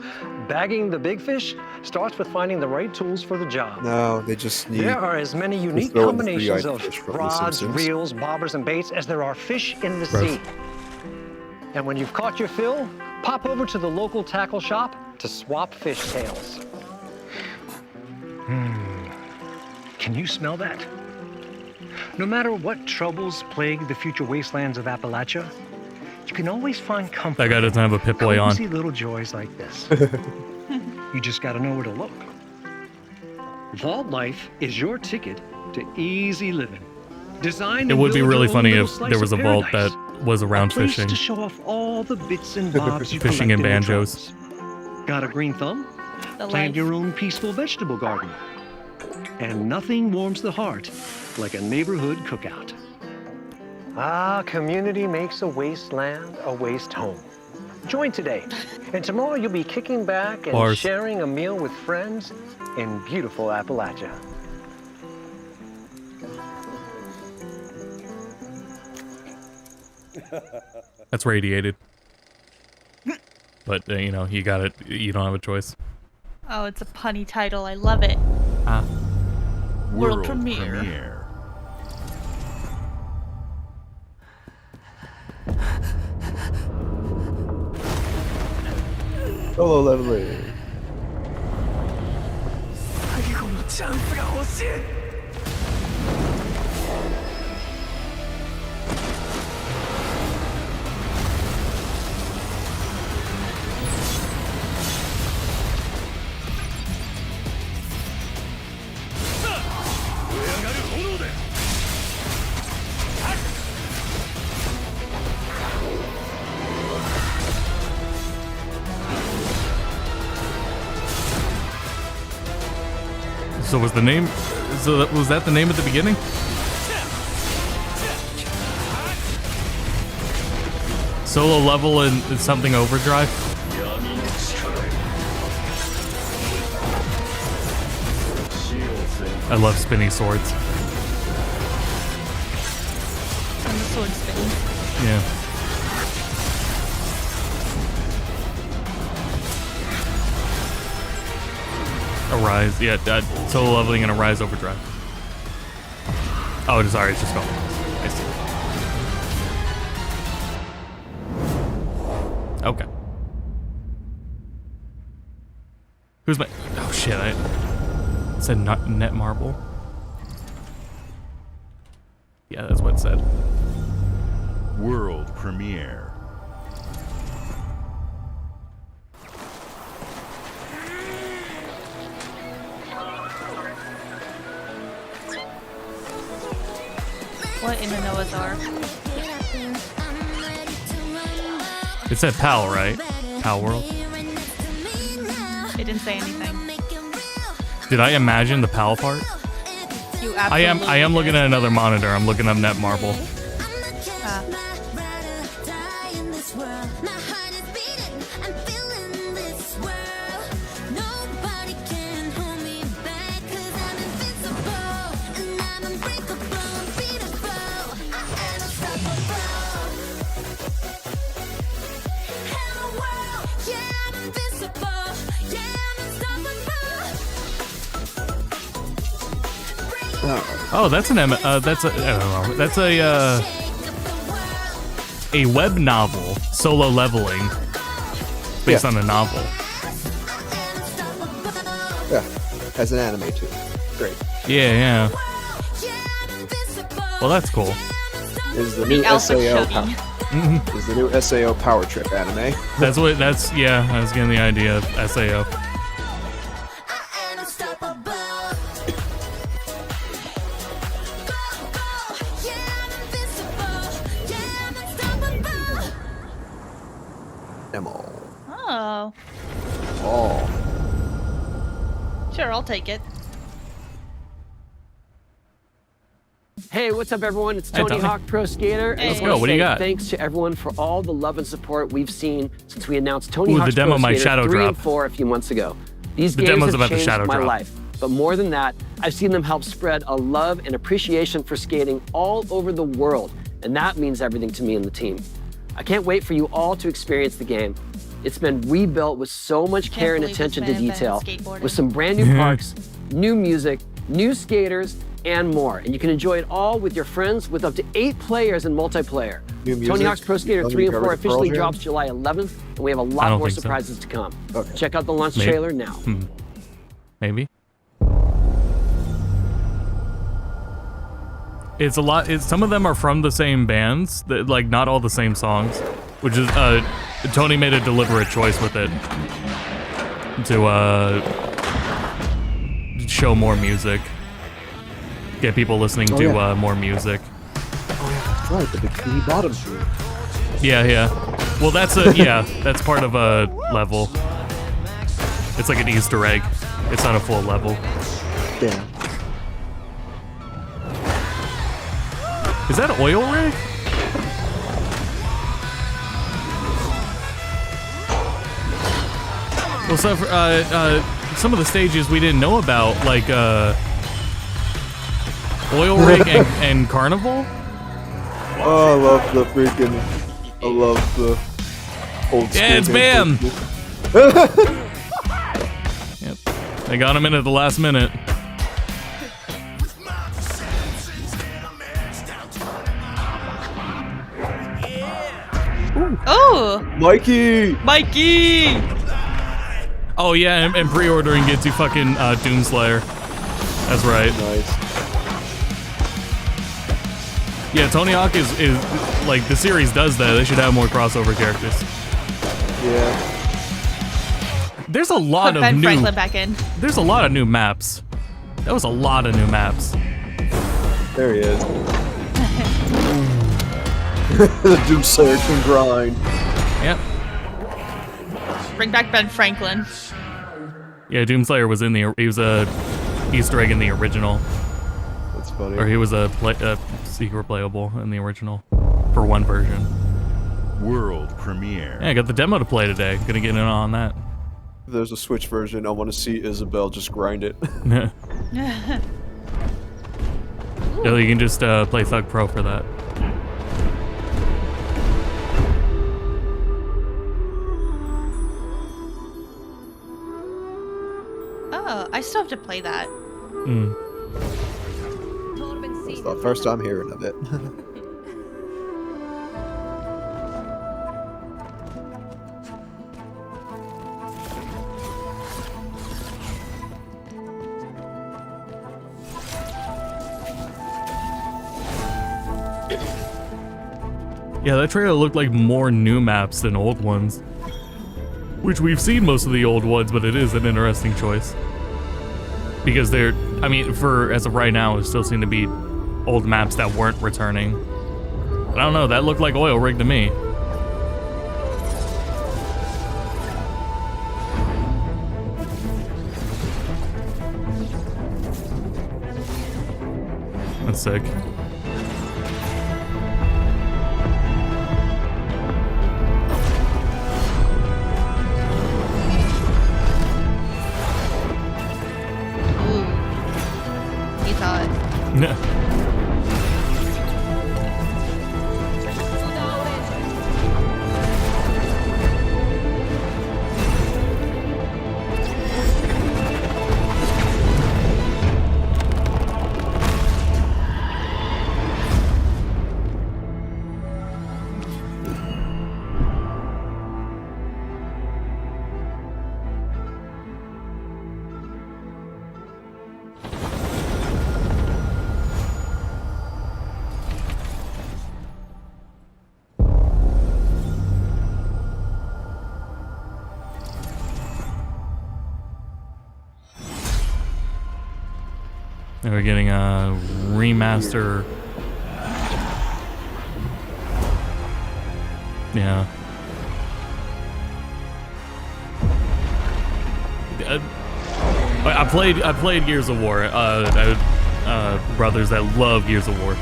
bagging the big fish starts with finding the right tools for the job. No, they just need. There are as many unique throw in the combinations three-eyed of fish from The rods, Simpsons. reels, bobbers, and baits as there are fish in the Gross. sea. And when you've caught your fill, pop over to the local tackle shop to swap fish tails. Can you smell that? No matter what troubles plague the future wastelands of Appalachia, you can always find comfort. That guy doesn't have a Pip-Boy on. Cozy little joys like this. You just gotta know where to look. Vault Life is your ticket to easy living. Designed It and would be build really your own funny little if slice there was a of vault paradise. that was around A place fishing. to show off all the bits and bobs you Fishing collect and in your banjos. travels. Got a green thumb? The Plant life. your own peaceful vegetable garden. And nothing warms the heart like a neighborhood cookout. Ah, community makes a wasteland a waste home. Join today, and tomorrow you'll be kicking back and Bars. sharing a meal with friends in beautiful Appalachia. That's radiated. But, you know, you got it. You don't have a choice. Oh, it's a punny title. I love it. Ah. World premiere. Solo leveling. 最後のチャンスが欲しい。So was the name? So was that the name at the beginning? Solo level and something overdrive. I love spinny swords. And the sword spinning. Yeah. Arise, yeah, solo leveling and Arise overdrive. Oh, sorry, it's just going. I see. Okay. Who's my? Oh shit! I said net marble. Yeah, that's what it said. World premiere. What in the Noah's Ark? It said PAL, right? PAL World. It didn't say anything. Did I imagine the PAL part? You I absolutely am looking did. at another monitor. I'm looking up net marble. Ah. Oh, that's an that's a I don't know. That's a web novel, Solo Leveling, based on a novel. Yeah, has an anime too. Great. Yeah. Well, that's cool. Is the new SAO is the new SAO Power Trip anime? That's yeah. I was getting the idea of SAO. Demo. Oh. Oh. Sure, I'll take it. Hey, what's up, everyone? It's Hey, Tony Tommy. Hawk Pro Skater. And Let's I wanna go. What do you say got? Thanks to everyone for all the love and support we've seen since we announced Tony Ooh, the Hawk's demo Pro might Skater shadow 3 drop. and 4 a few months ago. These The games demo's have about to changed shadow my drop. life. But more than that, I've seen them help spread a love and appreciation for skating all over the world. And that means everything to me and the team. I can't wait for you all to experience the game. It's been rebuilt with so much care and attention to detail, with some brand new parks, new music, new skaters, and more. And you can enjoy it all with your friends with up to 8 players in multiplayer. New music? Tony Hawk's Pro Skater Tony 3 and covered 4 the Pearl officially Jam? drops July 11th, and we have a I lot don't more think so. surprises to come. Okay. Check out the launch Maybe. trailer now. Maybe. It's a lot. Some of them are from the same bands, like not all the same songs, which is Tony made a deliberate choice with it to show more music, get people listening to more music. That's right, the Bikini Bottom shoe. Yeah. Well, that's that's part of a level. It's like an Easter egg. It's not a full level. Yeah. Is that oil rig? Well, so for, some of the stages we didn't know about, like oil rig and carnival. Oh, I love the freaking. I love the old school. Yeah, it's game. Bam. Yep, they got him in at the last minute. Oh! Mikey! Oh yeah, and pre-ordering gets you fucking Doomslayer. That's right. Nice. Yeah, Tony Hawk is like the series does that. They should have more crossover characters. Yeah. There's a lot Put of Ben new. Franklin back in. There's a lot of new maps. That was a lot of new maps. There he is. The Doomslayer can grind. Yep. Bring back Ben Franklin. Yeah, Doomslayer was in the. He was a Easter egg in the original. That's funny. Or he was a secret playable in the original for one version. World premiere. Yeah, I got the demo to play today. Gonna get in on that. If there's a Switch version, I want to see Isabel just grind it. Yeah, you can just play Thug Pro for that. Oh, I still have to play that. It's the first time hearing of it. Yeah, that trailer looked like more new maps than old ones. Which we've seen most of the old ones, but it is an interesting choice. Because they're, I mean, for as of right now, it still seem to be old maps that weren't returning. But I don't know, that looked like oil rig to me. That's sick. He's hot. And we're getting a remaster. Yeah. I played Gears of War. Brothers that love Gears of War.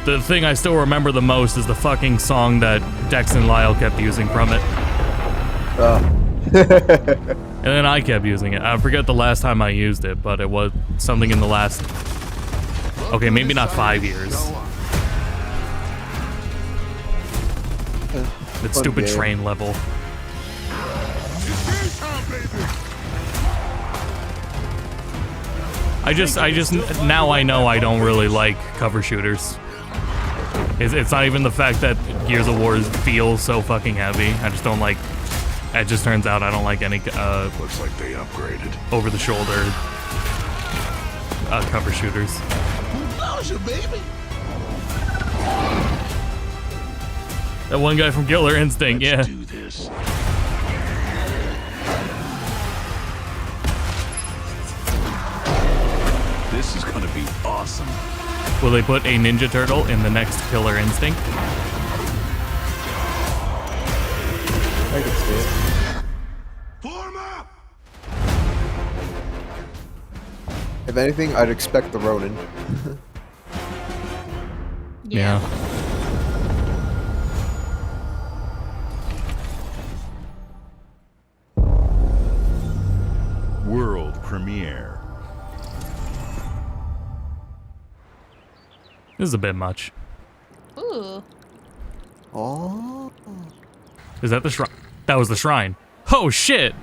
The thing I still remember the most is the fucking song that Dex and Lyle kept using from it. And then I kept using it. I forget the last time I used it, but it was something in the last... Okay, maybe not 5 years. That stupid train level. I just now I know I don't really like cover shooters. It's not even the fact that Gears of War feels so fucking heavy. I just don't like. It just turns out I don't like any. Looks like they upgraded. Over the shoulder cover shooters. Baby. That one guy from Killer Instinct, yeah. Do this. This is gonna be awesome. Will they put a Ninja Turtle in the next Killer Instinct? I can see it. If anything, I'd expect the Ronin. Yeah. World premiere. This is a bit much. Ooh. Oh. Is that the shrine? That was the shrine. Oh shit!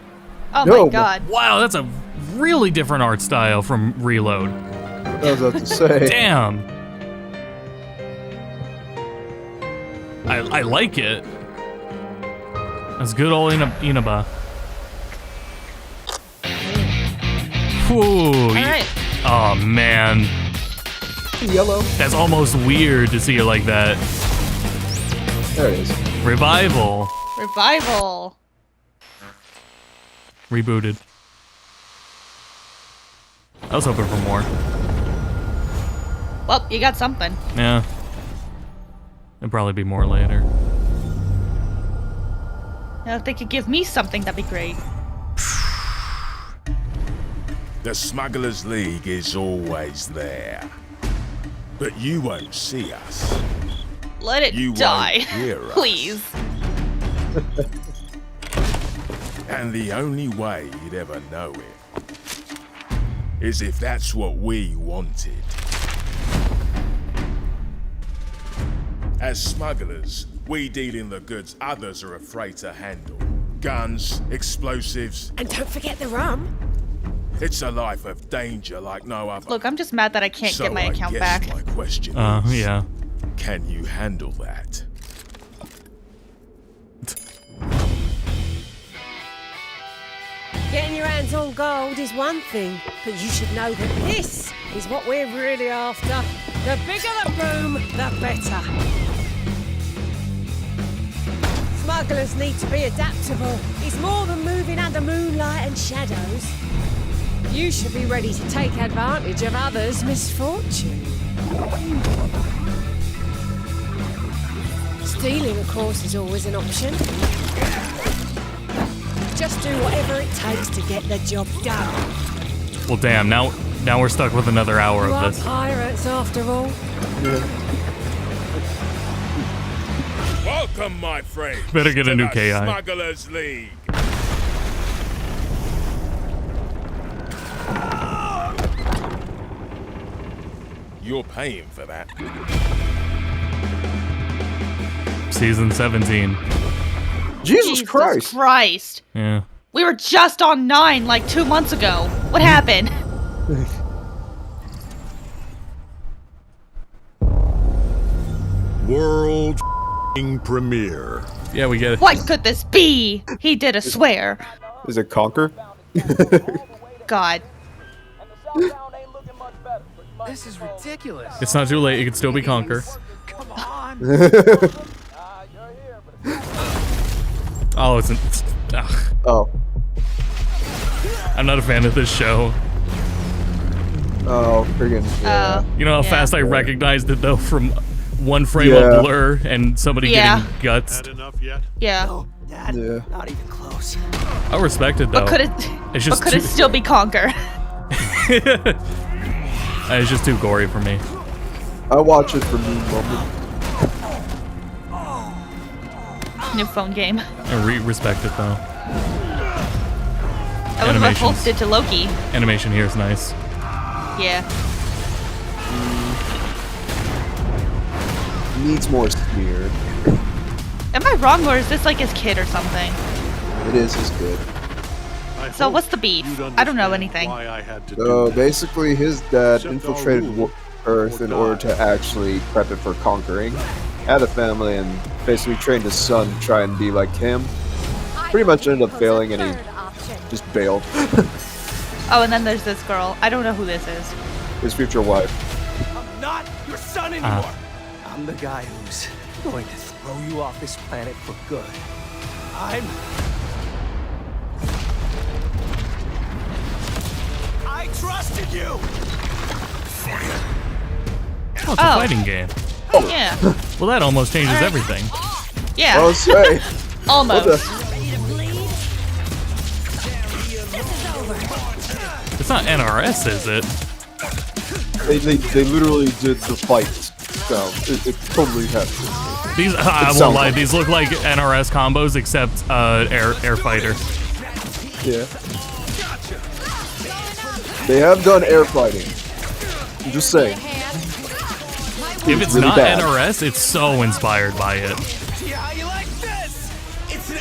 Oh my god. Wow, that's a really different art style from Reload. I was about to say. Damn. I like it. That's good old Inaba. Ooh. Alright. Oh man. Yellow. That's almost weird to see it like that. There it is. Revival. Revival. Rebooted. I was hoping for more. Well, you got something. Yeah. There'll probably be more later. Now, if they could give me something, that'd be great. The Smugglers League is always there. But you won't see us. Let it You die. won't hear us. Please. And the only way you'd ever know it is if that's what we wanted. As smugglers, we deal in the goods others are afraid to handle. Guns, explosives. And don't forget the rum. It's a life of danger like no other. Look, I'm just mad that I can't So get my account I back. guess my question is, yeah. can you handle that? Getting your hands on gold is one thing, but you should know that this is what we're really after. The bigger the boom, the better. Smugglers need to be adaptable. It's more than moving under moonlight and shadows. You should be ready to take advantage of others' misfortune. Stealing, of course, is always an option. Just do whatever it takes to get the job done. Well, damn. Now we're stuck with another hour You of are this. pirates, after all. Welcome, my friends. Better get a to new the KI. Smugglers League. You're paying for that. Season 17. Jesus Christ. Christ. Yeah. We were just on 9 like 2 months ago. What happened? World premiere. Yeah, we get it. What could this be? He did a swear. Is it Conquer? God. This is ridiculous. It's not too late. It could still be Conquer. Come on. Oh, it's an. Ugh. Oh. I'm not a fan of this show. Oh, friggin' yeah. You know how fast I recognized it though from one frame Yeah. of blur and somebody getting guts. Yeah. Yeah. Not even close. I respect it though. But could it? It's just but could it too- still be Conker? It's just too gory for me. I watch it for me moment. New phone game. I respect it though. That was what Hulk Animations. did to Loki. Animation here is nice. Yeah. Needs more smeared. Am I wrong, or is this like his kid or something? It is good. So what's the beef? I don't know anything. So basically, his dad infiltrated Earth in order to actually prep it for conquering. Had a family and basically trained his son to try and be like him. Pretty much ended up failing and he just bailed. Oh, and then there's this girl. I don't know who this is. His future wife. I'm not your son anymore. I'm the guy who's going to throw you off this planet for good. I trusted you. Oh, it's a fighting game. Yeah. Well, that almost changes everything. Yeah. Well, say. Almost. It's not NRS, is it? They literally did the fight. So it totally happened. These I won't lie. These look like NRS combos except air fighter. Yeah. They have done air fighting. I'm just saying. If it's really not bad. NRS, it's so inspired by it.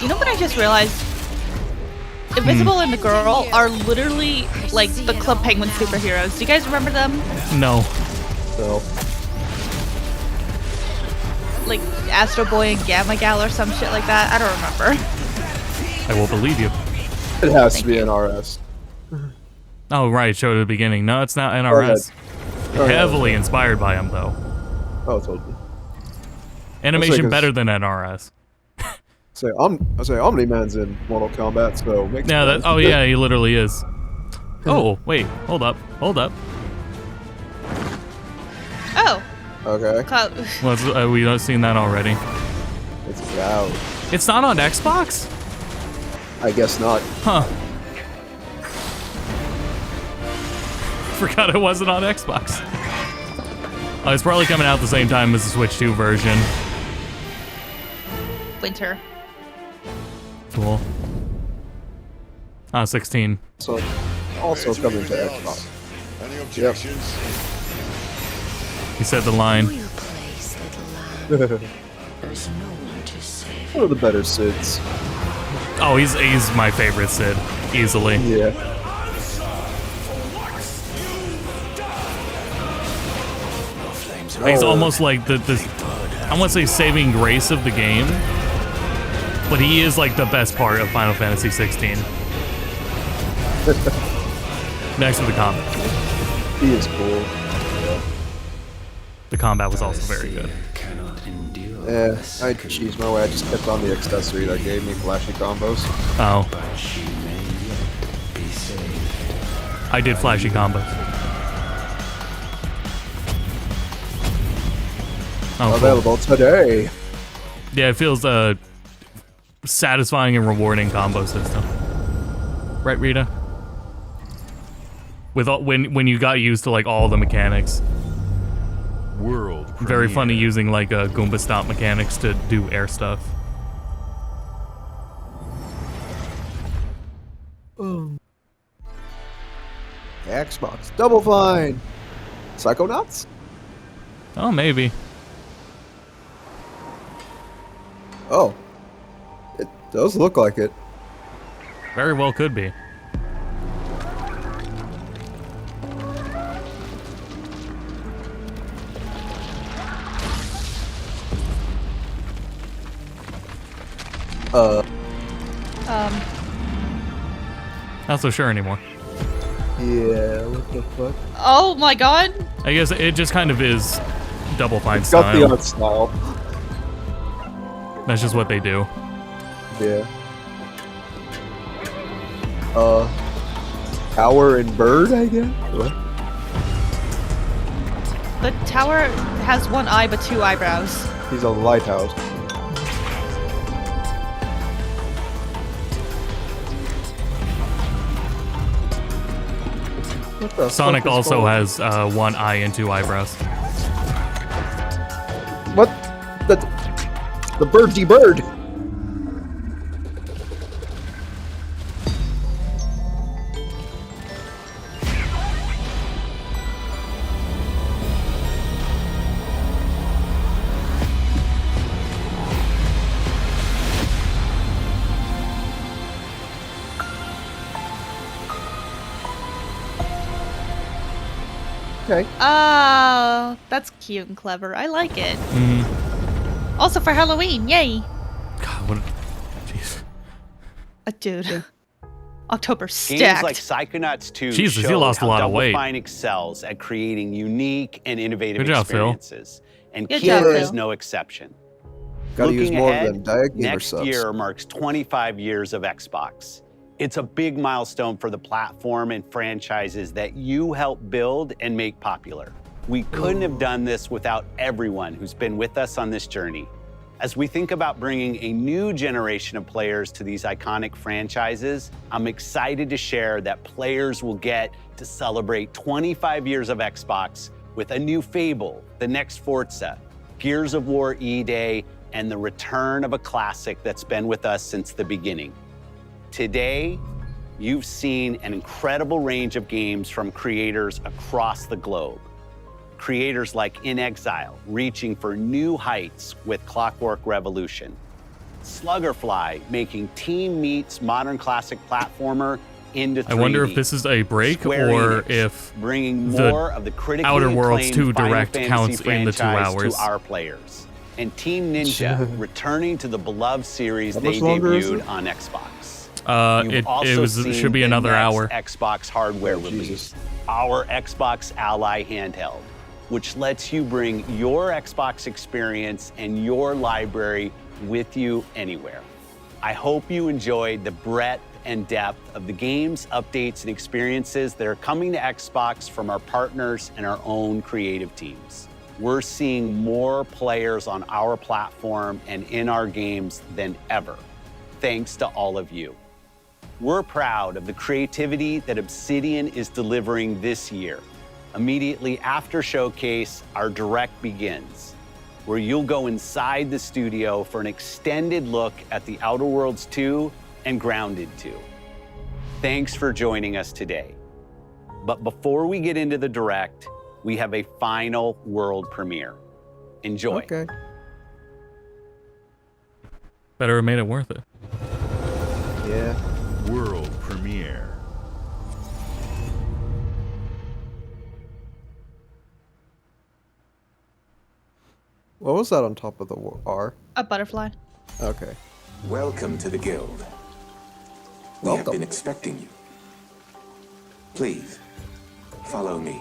You know what I just realized? Invisible and the girl are literally like the Club Penguin superheroes. Do you guys remember them? No. No. Like Astro Boy and Gamma Gal or some shit like that? I don't remember. I will believe you. It has to be an RS. Oh, right. Showed at the beginning. No, it's not NRS. Go ahead. Heavily inspired by him, though. Oh, totally. Animation better than NRS. I say Omni-Man's in Mortal Kombat, so makes Yeah. sense. Oh, yeah. He literally is. Oh, wait. Hold up. Hold up. Oh. Okay. Cloud. We don't seen that already. It's out. It's not on Xbox? I guess not. Huh. Forgot it wasn't on Xbox. Oh, it's probably coming out at the same time as the Switch 2 version. Winter. Cool. 16. So, also coming to Xbox. Any objections? He said the line. One of the better Sids. Oh, he's my favorite Sid, easily. Yeah. He's almost like the I won't say saving grace of the game, but he is like the best part of Final Fantasy 16. Next to the combat. He is cool. The combat was also very good. Yeah, I cheesed my way. I just kept on the accessory that gave me flashy combos. Oh. I did flashy combos. Oh, cool. Available today. Yeah, it feels satisfying and rewarding combo system. Right, Rita? With all, when you got used to like all the mechanics. World. Very funny using like Goomba stomp mechanics to do air stuff. Xbox. Double Fine. Psychonauts? Oh, maybe. Oh. It does look like it. Very well could be. Not so sure anymore. Yeah, what the fuck? Oh my god. I guess it just kind of is Double Fine It's style. got the art style. That's just what they do. Yeah. Tower and bird, I guess? What? The tower has one eye but two eyebrows. He's a lighthouse. What the Sonic fuck is also going on? has one eye and two eyebrows. What? The birdie bird. Okay. Oh, that's cute and clever. I like it. Also for Halloween, yay! God, what? Jeez. Dude. October Games stacked. like Psychonauts 2 Jesus, you show lost a how lot of Double weight. Fine excels at creating unique and innovative Good job, Phil. experiences. And Good Killer job, is Phil. no exception. Gotta use Looking more ahead, than Diet Gamer next subs. year marks 25 years of Xbox. It's a big milestone for the platform and franchises that you helped build and make popular. We couldn't have done this without everyone who's been with us on this journey. As we think about bringing a new generation of players to these iconic franchises, I'm excited to share that players will get to celebrate 25 years of Xbox with a new Fable, the next Forza, Gears of War E-Day, and the return of a classic that's been with us since the beginning. Today, you've seen an incredible range of games from creators across the globe. Creators like In Exile, reaching for new heights with Clockwork Revolution. Sluggerfly, making Team Meat's modern classic platformer into 3D. I wonder if this is a break Square or Enix, if bringing the more of the critically Outer Worlds acclaimed 2 Final Direct Fantasy counts in the 2 franchise hours. to our players. And Team Ninja, returning to the beloved series How they much longer is debuted it? on Xbox. You've It also should seen be the another next hour. Xbox hardware release, our Xbox Ally handheld, which lets you bring your Xbox experience and your library with you anywhere. I hope you enjoyed the breadth and depth of the games, updates, and experiences that are coming to Xbox from our partners and our own creative teams. We're seeing more players on our platform and in our games than ever, thanks to all of you. We're proud of the creativity that Obsidian is delivering this year. Immediately after Showcase, our Direct begins, where you'll go inside the studio for an extended look at the Outer Worlds 2 and Grounded 2. Thanks for joining us today. But before we get into the Direct, we have a final world premiere. Enjoy. Okay. Better have made it worth it. Yeah. World premiere. What was that on top of the R? A butterfly. Okay. Welcome to the Guild. We have been expecting you. Please, follow me.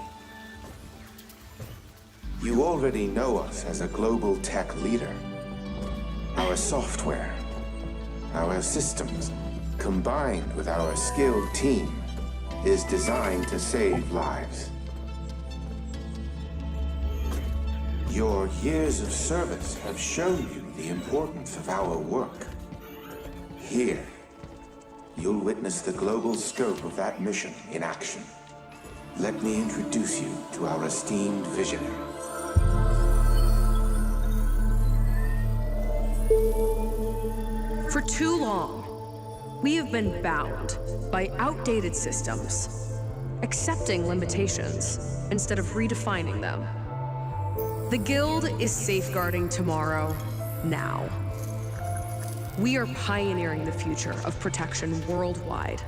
You already know us as a global tech leader. Our software, our systems, combined with our skilled team, is designed to save lives. Your years of service have shown you the importance of our work. Here, you'll witness the global scope of that mission in action. Let me introduce you to our esteemed visionary. For too long, we have been bound by outdated systems, accepting limitations instead of redefining them. The Guild is safeguarding tomorrow, now. We are pioneering the future of protection worldwide.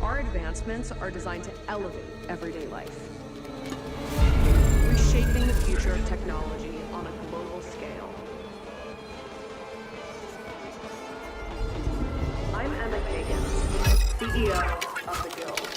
Our advancements are designed to elevate everyday life, reshaping the future of technology on a global scale. I'm Emma Kagan, CEO of the Guild.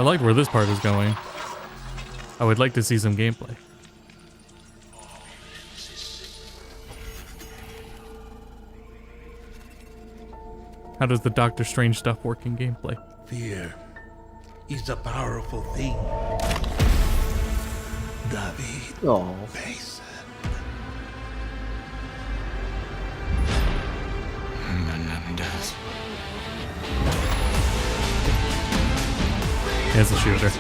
I liked where this part is going. I would like to see some gameplay. How does the Doctor Strange stuff work in gameplay? Fear is a powerful thing. David. Oh. Mason. As a shooter.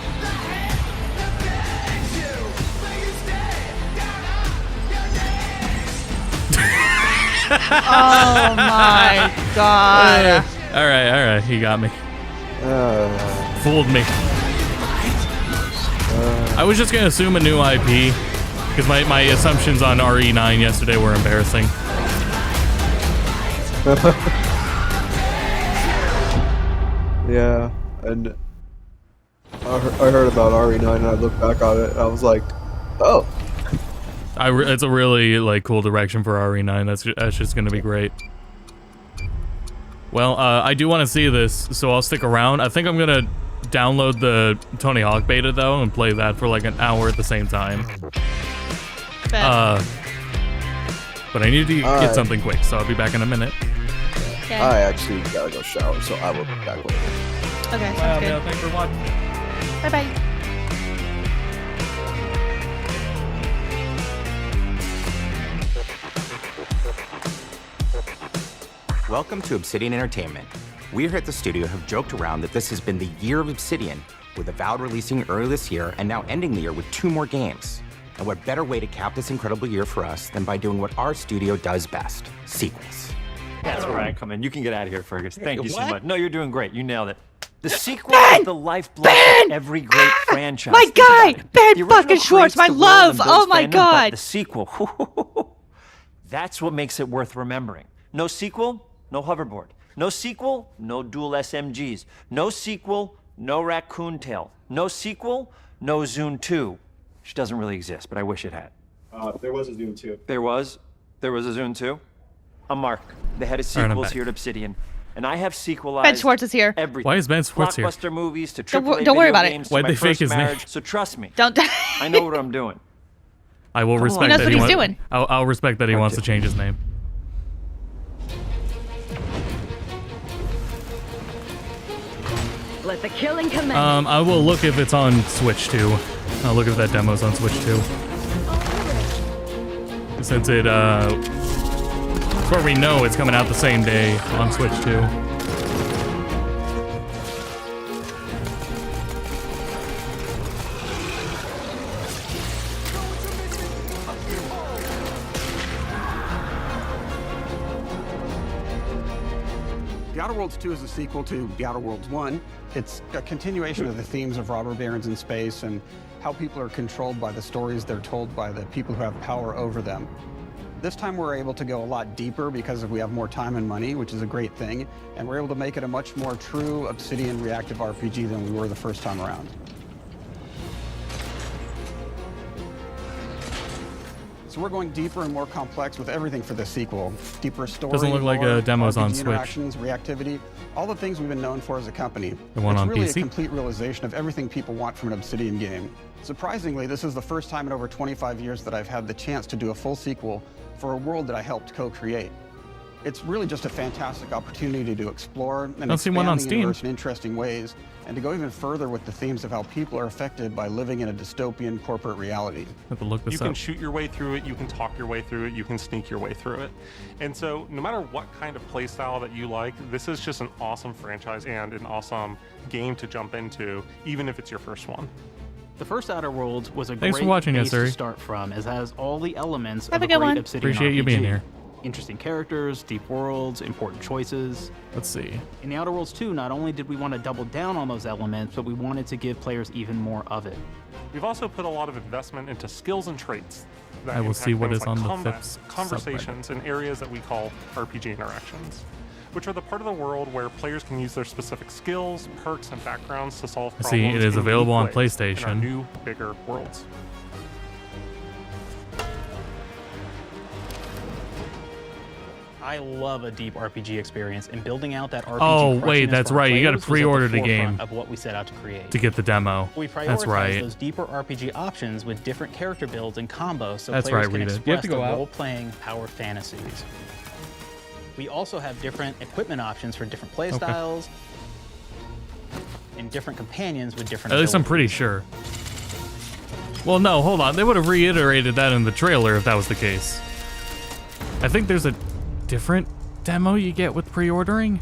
Oh my god. Alright, he got me. Fooled me. I was just gonna assume a new IP, because my assumptions on RE9 yesterday were embarrassing. Yeah, and I heard about RE9 and I looked back on it and I was like, oh. It's a really like cool direction for RE9. That's just gonna be great. Well, I do want to see this, so I'll stick around. I think I'm gonna download the Tony Hawk beta though and play that for like an hour at the same time. But I need to get something quick, so I'll be back in a minute. Okay. I actually gotta go shower, so I will be back later. Okay, Wow, sounds yeah, good. thanks for watching. Bye-bye. Welcome to Obsidian Entertainment. We here at the studio have joked around that this has been the year of Obsidian, with Avowed releasing early this year and now ending the year with 2 more games. And what better way to cap this incredible year for us than by doing what our studio does best, sequels. That's where I come in. You can get out of here, Fergus. Thank you so What? much. No, you're doing great. You nailed it. The sequel is the lifeblood of every great franchise. My Think about guy! it. Ben The original fucking Schwartz, creates my the world love! and builds Oh my fandom, but god! the sequel, that's what makes it worth remembering. No sequel, no hoverboard. No sequel, no dual SMGs. No sequel, no raccoon tail. No sequel, no Zune 2. Which doesn't really exist, but I wish it had. There was a Zune 2. There was a Zune 2. I'm Mark, the head of All right, I'm sequels back. here at Obsidian. And I have sequelized Ben Schwartz is here. everything. Why is Ben Schwartz here? Blockbuster movies to Don't AAA don't worry video about it. games to Why'd my they fake first his name? marriage. So trust me, Don't. I know what I'm doing. I will Come respect on. that He knows what he's doing. I'll respect that he wants to change his name. Let the killing commence. I will look if it's on Switch too. I'll look if that demo's on Switch too. Since it, as far as we know, it's coming out the same day on Switch too. The Outer Worlds 2 is a sequel to The Outer Worlds 1. It's a continuation of the themes of robber barons in space and how people are controlled by the stories they're told by the people who have power over them. This time we're able to go a lot deeper because we have more time and money, which is a great thing, and we're able to make it a much more true Obsidian reactive RPG than we were the first time around. So we're going deeper and more complex with everything for this sequel. Deeper story, Doesn't look like lore, a demo's on RPG Switch. interactions, reactivity, all the things we've been known for as a company. The one it's on really PC? a complete realization of everything people want from an Obsidian game. Surprisingly, this is the first time in over 25 years that I've had the chance to do a full sequel for a world that I helped co-create. It's really just a fantastic opportunity to explore and Don't see expand one on the Steam. universe in interesting ways, and to go even further with the themes of how people are affected by living in a dystopian corporate reality. Have to look this You can up. shoot your way through it, you can talk your way through it, you can sneak your way through it. And so no matter what kind of playstyle that you like, this is just an awesome franchise and an awesome game to jump into, even if it's your first one. The first Outer Worlds was a Thanks for great watching, base Yasuri. to start from, as it has all the elements Have of a a good great one. Obsidian Appreciate you being RPG. here. Interesting characters, deep worlds, important choices. Let's see. In the Outer Worlds 2, not only did we want to double down on those elements, but we wanted to give players even more of it. We've also put a lot of investment into skills and traits that I will impact see what things is like on the combat, Phipps conversations, and areas that we call RPG interactions, which are the part of the world where players can use their specific skills, perks, and backgrounds to solve I problems. see it is in available on unique ways in our PlayStation. new, bigger worlds. I love a deep RPG experience, and building out that RPG. Oh, wait, crunchiness that's for our right. You gotta players was at pre-order the forefront game of what we set out to create. to get the demo. We That's prioritize right. those deeper RPG options with different character builds and combos, so That's players right, can Rita. express You have to go their out. role-playing power fantasies. We also have different equipment options for different Okay. playstyles and different companions with different. At least I'm abilities. pretty sure. Well, no, hold on. They would have reiterated that in the trailer if that was the case. I think there's a different demo you get with pre-ordering.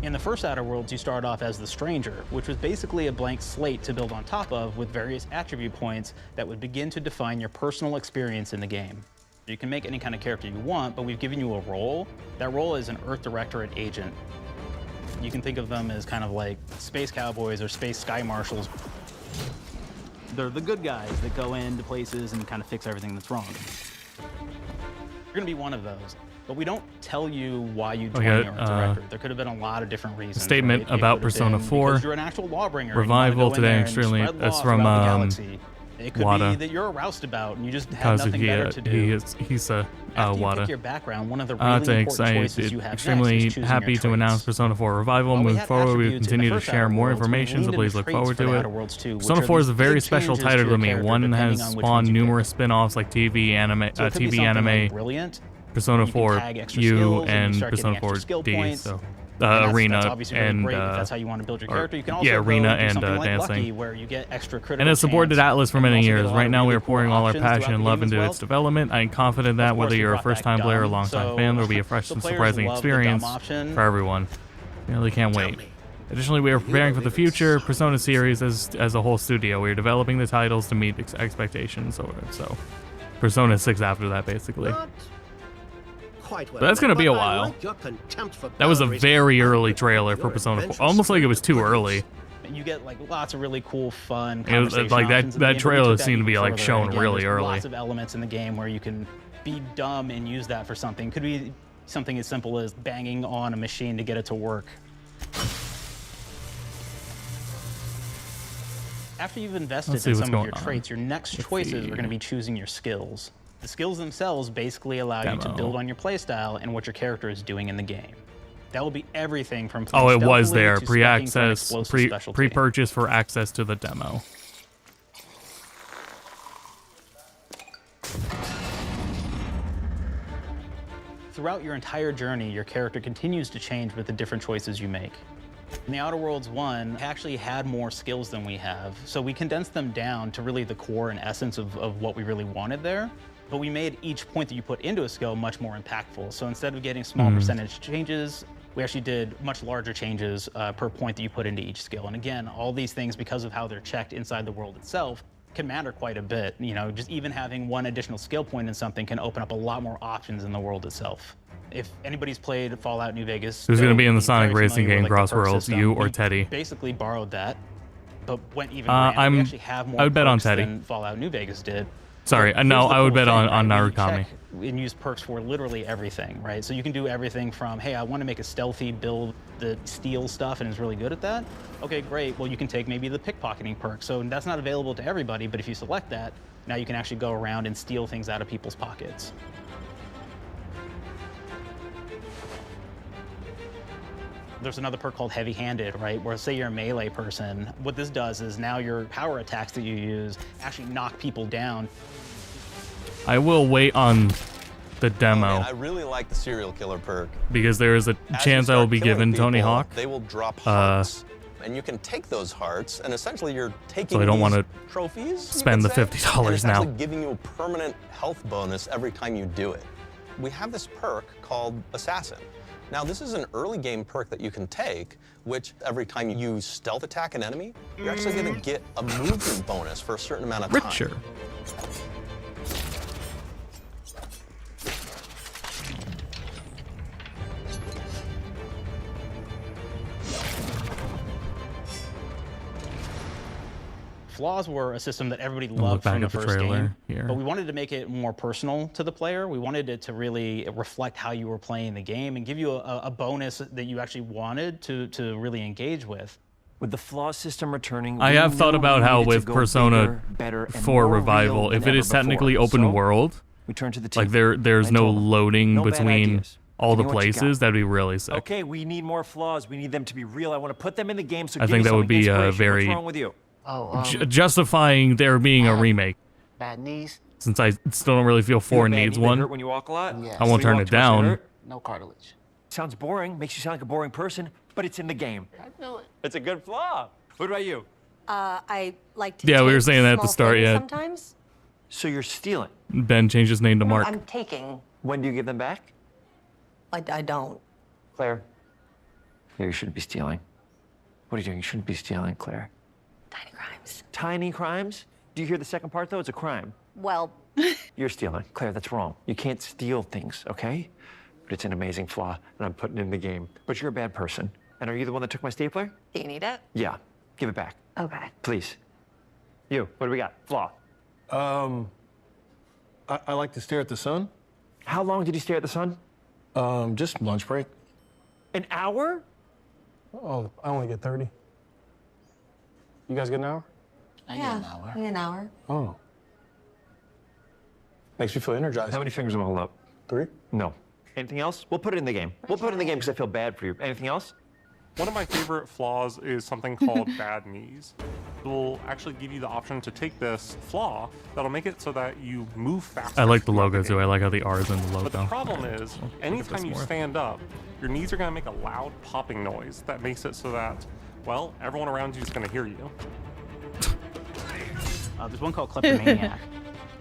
In the first Outer Worlds, you start off as the Stranger, which was basically a blank slate to build on top of with various attribute points that would begin to define your personal experience in the game. You can make any kind of character you want, but we've given you a role. That role is an Earth Directorate agent. You can think of them as kind of like space cowboys or space sky marshals. They're the good guys that go into places and kind of fix everything that's wrong. You're gonna be one of those. But we don't tell you why you joined the Earth Directorate. There could have been a lot of different reasons. Statement right? It about could have Persona been 4. because you're an actual lawbringer. Revival and you today want to extremely. go in there and That's spread from law throughout the galaxy. It could Wada. be that you're a roustabout and you just have nothing better to do. He's a After you Wada. pick your background, one of the really Thanks. important choices you have Extremely next is choosing happy your to announce traits. Persona 4 Revival. While we Moving had forward, we attributes in the continue to first share Outer more Worlds, we information, so leaned please into look traits forward for to the it. Outer Worlds too, which Persona are 4 is these a very big special changes title to to your me. character One depending has on which ones spawned you pick. numerous spin-offs like TV, anime, So it could be TV something anime, like Brilliant. Persona You can 4 tag extra U, skills and you and start getting Persona 4 extra skill D. points. So And Arena that's obviously really and great if that's how you want to build your or- character. You can also yeah, go Arena and do and something like dancing. Lucky, where you get extra critical And has supported chance. Atlus for You can many also get years. a lot Right of now, we really are pouring cool all our options passion throughout and the love game as into well. its development. I'm confident that Of course, whether we you're a brought back first-time player or Dumb, long-time so fan, there will be a fresh the and players surprising love the Dumb experience option. for everyone. I really can't wait. Additionally, we are preparing for the future Persona series as a whole studio. We are developing the titles to meet expectations. So Persona 6 after that, basically. Quite well, But that's going to be a but I while. like your contempt for That was a boundaries very and early your trailer for Persona 4. Almost like it was too early. You get like lots of really cool, fun It was, conversation like, that- options in the that game, but we trailer took that seemed to even be, like, further. shown Again, really there's early. Lots of elements in the game where you can be dumb and use that for something. Could be something as simple as banging on a machine to get it to work. After you've invested Let's see in what's some of going your on. traits, your next choices are going to be choosing your skills. The skills themselves basically allow you to Demo. build on your playstyle and what your character is doing in the game. That will be everything from Oh, playing it was stealthily there. to specking for an Pre-access, explosive specialty. pre-purchase for access to the demo. Throughout your entire journey, your character continues to change with the different choices you make. In the Outer Worlds 1, actually had more skills than we have, so we condensed them down to really the core and essence of what we really wanted there. But we made each point that you put into a skill much more impactful. So instead of getting small percentage changes, we actually did much larger changes per point that you put into each skill. And again, all these things, because of how they're checked inside the world itself, can matter quite a bit. You know, just even having one additional skill point in something can open up a lot more options in the world itself. If anybody's played Fallout New Vegas, Who's going to be in the they'll Sonic very racing familiar game with, like, the perk Crossworlds, system. you or We Teddy? basically borrowed that, but went even Uh, grander. We I'm- actually have more I would bet on perks Teddy. than Fallout New Vegas did. Sorry, But no, here's the I would cool bet thing, on right? We Narukami. check and use perks for literally everything, right? So you can do everything from, hey, I want to make a stealthy build that steals stuff and is really good at that. Okay, great. Well, you can take maybe the pickpocketing perk. So that's not available to everybody, but if you select that, now you can actually go around and steal things out of people's pockets. There's another perk called heavy-handed, right? Where say you're a melee person, what this does is now your power attacks that you use actually knock people down. I will wait on the demo I really like the serial killer perk. because there is a As chance you I will start be killing given Tony people, Hawk. They will drop hearts, and you can take those hearts, and essentially you're taking So I don't these want to trophies. you spend could the say, $50 and it's now. actually giving you a permanent health bonus every time you do it. We have this perk called Assassin. Now, this is an early game perk that you can take, which every time you stealth attack an enemy, you're actually going to get a movement bonus for a certain amount of time. Richer. Flaws were a system that everybody I'll look loved back from the at the first trailer game, here. but we wanted to make it more personal to the player. We wanted it to really reflect how you were playing the game and give you a bonus that you actually wanted to really engage with. With the flaw system returning, I we have thought knew about we how needed to with go Persona bigger, better, and 4 more Revival, real if than it ever is technically before. open So, world, we turned to the like team. there's I no told them, loading "No bad between ideas. all Give the me what you places, got. that'd be really sick. Okay, we need more flaws. We need them to be real. I want to put them in the game. So I give think me that would some be inspiration. very What's wrong with you? justifying there being a remake. Bad knees? Since I still don't really feel 4 needs They one. hurt when you walk a lot. Yes. I won't When you turn walk it too much, they down. hurt? No cartilage. Sounds boring. Makes you sound like a boring person, but it's in the game. I know it. It's a good flaw. What about you? I like to Yeah, we were take saying that at the small start, things yeah. Sometimes. So you're stealing. Ben changed his name to Mark. I'm taking. When do you give them back? I don't. Claire. Yeah, you shouldn't be stealing. What are you doing? You shouldn't be stealing, Claire. Tiny crimes. Tiny crimes? Do you hear the second part, though? It's a crime. Well, You're stealing. Claire, that's wrong. You can't steal things, okay? But it's an amazing flaw, and I'm putting it in the game. But you're a bad person. And are you the one that took my stapler? do you need it? Yeah. Give it back. Okay. Please. You, what do we got? Flaw. I like to stare at the sun. How long did you stare at the sun? Just lunch break. An hour? Oh, I only get 30. You guys get an hour? I get an hour. An hour. Oh. Makes me feel energized. How many fingers am I holding up? 3? No. Anything else? We'll put it in the game. We'll put it in the game because I feel bad for you. Anything else? One of my favorite flaws is something called bad knees. It will actually give you the option to take this flaw that'll make it so that you move faster. I like the throughout logo game. too. I like how the R is in the logo. But the problem is, Look at anytime this you more. stand up, your knees are going to make a loud popping noise that makes it so that, well, everyone around you is going to hear you. There's one called Kleptomaniac.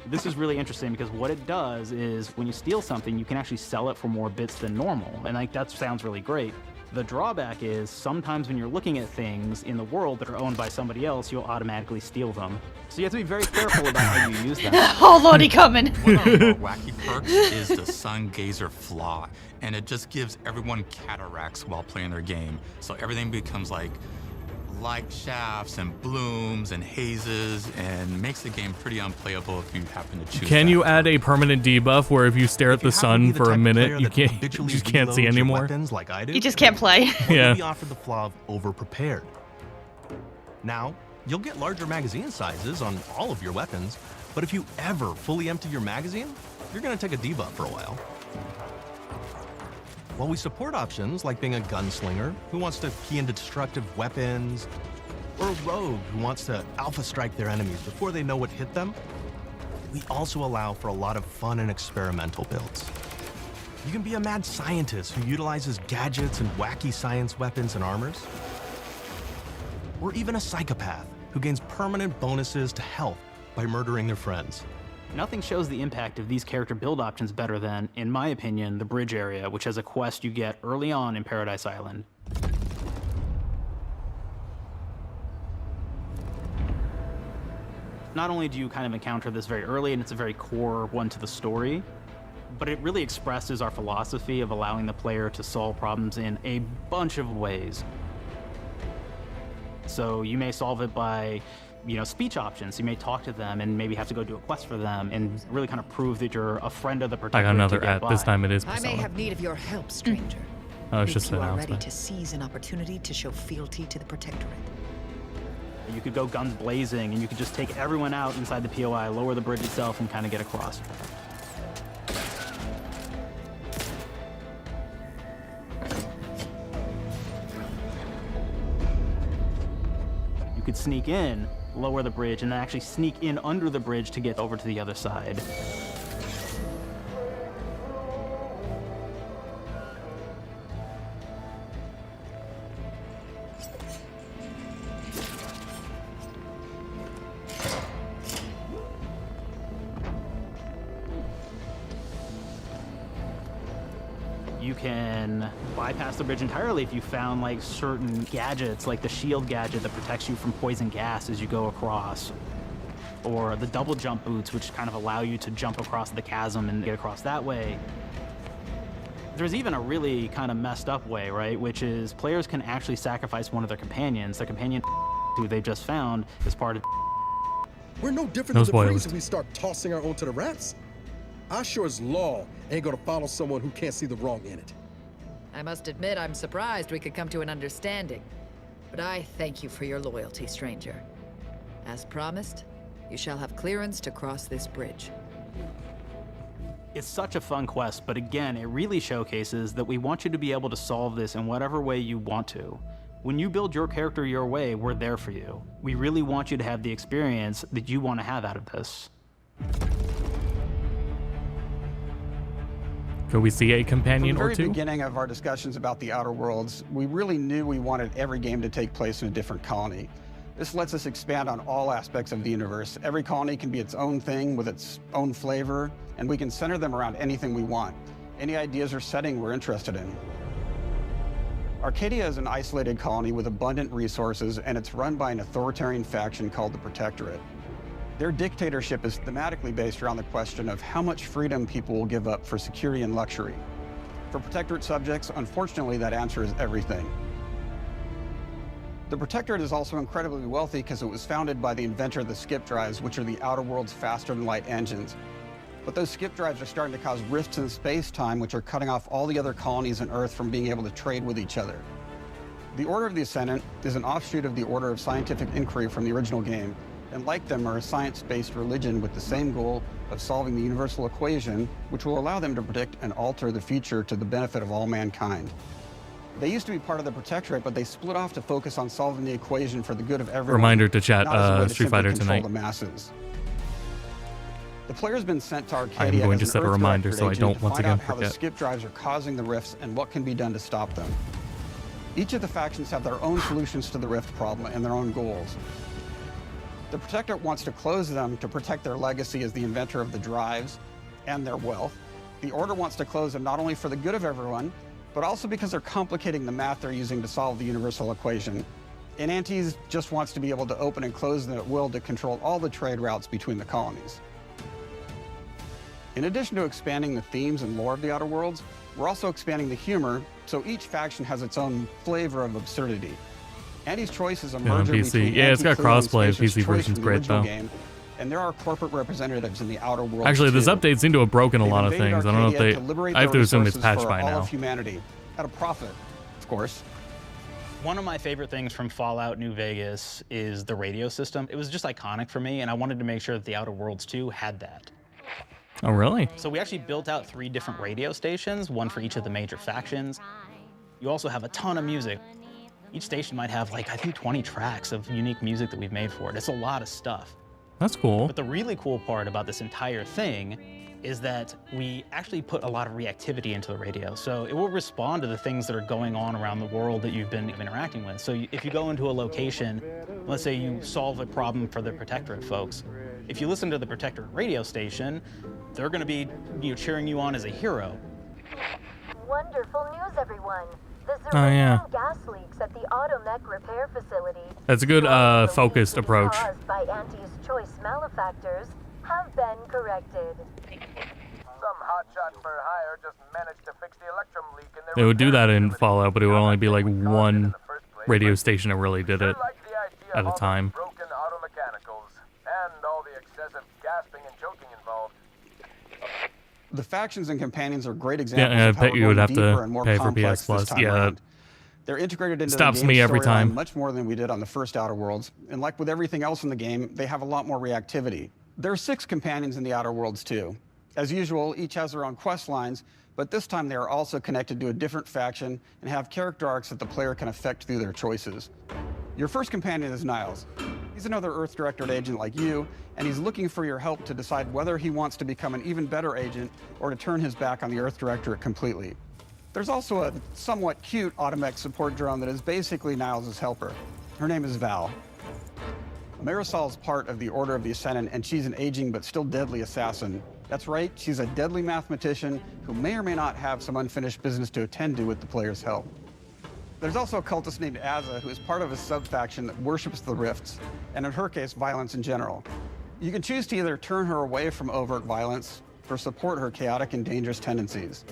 This is really interesting because what it does is when you steal something, you can actually sell it for more bits than normal. And like that sounds really great. The drawback is sometimes when you're looking at things in the world that are owned by somebody else, you'll automatically steal them. So you have to be very careful about how you use them. Oh, Lordy coming. One of our wacky perks is the Sun Gazer Flaw, and it just gives everyone cataracts while playing their game. So everything becomes like light shafts and blooms and hazes, and makes the game pretty unplayable if you happen to choose Can that. you add a permanent debuff where if you stare at the sun for a minute, you can't, you habitually just can't see reloads your anymore? weapons like I do, You just can't play. or Yeah. maybe offer the flaw of over-prepared. Now, you'll get larger magazine sizes on all of your weapons, but if you ever fully empty your magazine, you're gonna take a debuff for a while. While we support options like being a gunslinger who wants to key into destructive weapons, or a rogue who wants to alpha strike their enemies before they know what hit them, we also allow for a lot of fun and experimental builds. You can be a mad scientist who utilizes gadgets and wacky science weapons and armors, or even a psychopath who gains permanent bonuses to health by murdering their friends. Nothing shows the impact of these character build options better than, in my opinion, the bridge area, which has a quest you get early on in Paradise Island. Not only do you kind of encounter this very early, and it's a very core one to the story, but it really expresses our philosophy of allowing the player to solve problems in a bunch of ways. So you may solve it by, speech options. You may talk to them and maybe have to go do a quest for them and really kind of prove that you're a friend of the protectorate. I got another to get ad. This by. time it is I may Persona. have need of your help, stranger. Oh, it's if just you an are ready announcement. to seize an opportunity to show fealty to the protectorate. You could go guns blazing and you could just take everyone out inside the POI, lower the bridge itself, and kind of get across. You could sneak in, lower the bridge, and then actually sneak in under the bridge to get over to the other side. You can bypass the bridge entirely if you found like certain gadgets, like the shield gadget that protects you from poison gas as you go across, or the double jump boots, which kind of allow you to jump across the chasm and get across that way. There's even a really kind of messed up way, right? Which is players can actually sacrifice one of their companions. Their companion who they just found is part of. We're no different No than the spoilers. priests if we start tossing our own to the rats. I sure as law ain't gonna follow someone who can't see the wrong in it. I must admit, I'm surprised we could come to an understanding. But I thank you for your loyalty, stranger. As promised, you shall have clearance to cross this bridge. It's such a fun quest, but again, it really showcases that we want you to be able to solve this in whatever way you want to. When you build your character your way, we're there for you. We really want you to have the experience that you want to have out of this. Could we see a companion or From the very two? beginning of our discussions about the Outer Worlds, we really knew we wanted every game to take place in a different colony. This lets us expand on all aspects of the universe. Every colony can be its own thing with its own flavor, and we can center them around anything we want. Any ideas or setting we're interested in. Arcadia is an isolated colony with abundant resources, and it's run by an authoritarian faction called the Protectorate. Their dictatorship is thematically based around the question of how much freedom people will give up for security and luxury. For Protectorate subjects, unfortunately, that answer is everything. The Protectorate is also incredibly wealthy because it was founded by the inventor of the skip drives, which are the Outer World's faster-than-light engines. But those skip drives are starting to cause rifts in space-time, which are cutting off all the other colonies on Earth from being able to trade with each other. The Order of the Ascendant is an offshoot of the Order of Scientific Inquiry from the original game, and like them are a science-based religion with the same goal of solving the universal equation, which will allow them to predict and alter the future to the benefit of all mankind. They used to be part of the Protectorate, but they split off to focus on solving the equation for the good of everyone. Reminder to chat, not as a way to Street simply Fighter control tonight. the masses. The player's been sent to Arcadia I'm going as to an set a Earth reminder Directorate so I agent don't to once find again out how the forget. skip drives are causing the rifts and what can be done to stop them. Each of the factions have their own solutions to the rift problem and their own goals. The Protectorate wants to close them to protect their legacy as the inventor of the drives and their wealth. The Order wants to close them not only for the good of everyone, but also because they're complicating the math they're using to solve the universal equation. And Antes just wants to be able to open and close them at will to control all the trade routes between the colonies. In addition to expanding the themes and lore of the Outer Worlds, we're also expanding the humor, so each faction has its own flavor of absurdity. Andy's Choice is a Yeah, on merger PC. between Yeah, it's got Anti-Clue and crossplay. Spacer's PC Choice version's from the great, original though. game, and there are corporate representatives in the Outer Worlds Actually, this too. update seemed to have broken a They've lot of invaded things. I don't know if Arcadia they. to liberate I have their to assume it's resources patched for by all now. of humanity, at a profit, of course. One of my favorite things from Fallout New Vegas is the radio system. It was just iconic for me, and I wanted to make sure that the Outer Worlds 2 had that. Oh, really? So we actually built out 3 different radio stations, one for each of the major factions. You also have a ton of music. Each station might have, like, I think 20 tracks of unique music that we've made for it. It's a lot of stuff. That's cool. But the really cool part about this entire thing is that we actually put a lot of reactivity into the radio. So it will respond to the things that are going on around the world that you've been interacting with. So if you go into a location, let's say you solve a problem for the Protectorate folks, if you listen to the Protectorate radio station, they're going to be cheering you on as a hero. Wonderful news, everyone. The Oh, yeah. gas leaks at the Automech repair facility That's a good focused approach. caused by Anti's Choice malefactors have been corrected. Some hotshot for hire just managed to fix the electrum leak in their They would do that in Fallout, but it would only be like one radio station that really did it at a time. broken auto mechanicals and all the excessive gasping and choking involved. The factions and companions are great examples Yeah, I of how bet we're you would going have deeper to and more pay for complex PS this Plus. time Yeah, around. They're integrated into stops the me game's every storyline time. much more than we did on the first Outer Worlds. And like with everything else in the game, they have a lot more reactivity. There are 6 companions in the Outer Worlds too. As usual, each has their own quest lines, but this time they are also connected to a different faction and have character arcs that the player can affect through their choices. Your first companion is Niles. He's another Earth Directorate agent like you, and he's looking for your help to decide whether he wants to become an even better agent or to turn his back on the Earth Directorate completely. There's also a somewhat cute Automech support drone that is basically Niles' helper. Her name is Val. Marisol's part of the Order of the Ascendant, and she's an aging but still deadly assassin. That's right, she's a deadly mathematician who may or may not have some unfinished business to attend to with the player's help. There's also a cultist named Azza, who is part of a sub-faction that worships the rifts, and in her case, violence in general. You can choose to either turn her away from overt violence or support her chaotic and dangerous tendencies.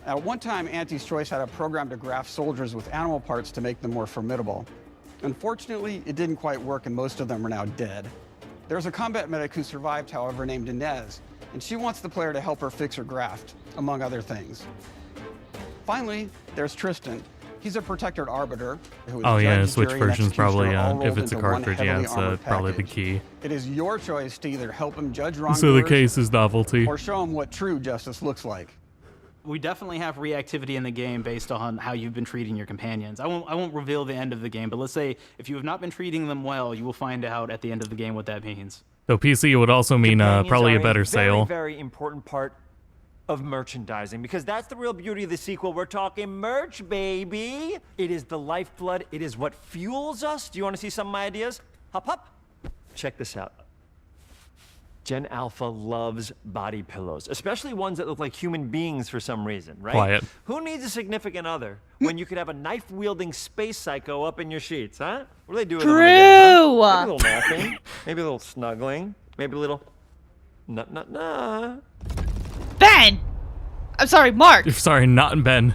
Now, at one time, Anti's Choice had a program to graft soldiers with animal parts to make them more formidable. Unfortunately, it didn't quite work, and most of them are now dead. There's a combat medic who survived, however, named Inez, and she wants the player to help her fix her graft, among other things. Finally, there's Tristan. He's a protected arbiter who is Oh yeah, judge, Switch jury, and version's probably executioner all if rolled it's a into one cartridge, yeah, heavily it's armored probably the package. key. It is your choice to either help him judge wrongdoers So the case is novelty. or show him what true justice looks like. We definitely have reactivity in the game based on how you've been treating your companions. I won't reveal the end of the game, but let's say if you have not been treating them well, you will find out at the end of the game what that means. So PC would also mean probably a better sale. Very important part of merchandising, because that's the real beauty of the sequel. We're talking merch, baby. It is the lifeblood. It is what fuels us. Do you want to see some of my ideas? Hop, hop. Check this out. Gen Alpha loves body pillows, especially ones that look like human beings for some reason, right? Quiet. Who needs a significant other when you could have a knife-wielding space psycho up in your sheets, huh? What do they do with them when they get home? Maybe a little napping, maybe a little snuggling, maybe a little nut. Ben! I'm sorry, Mark. Sorry, not Ben.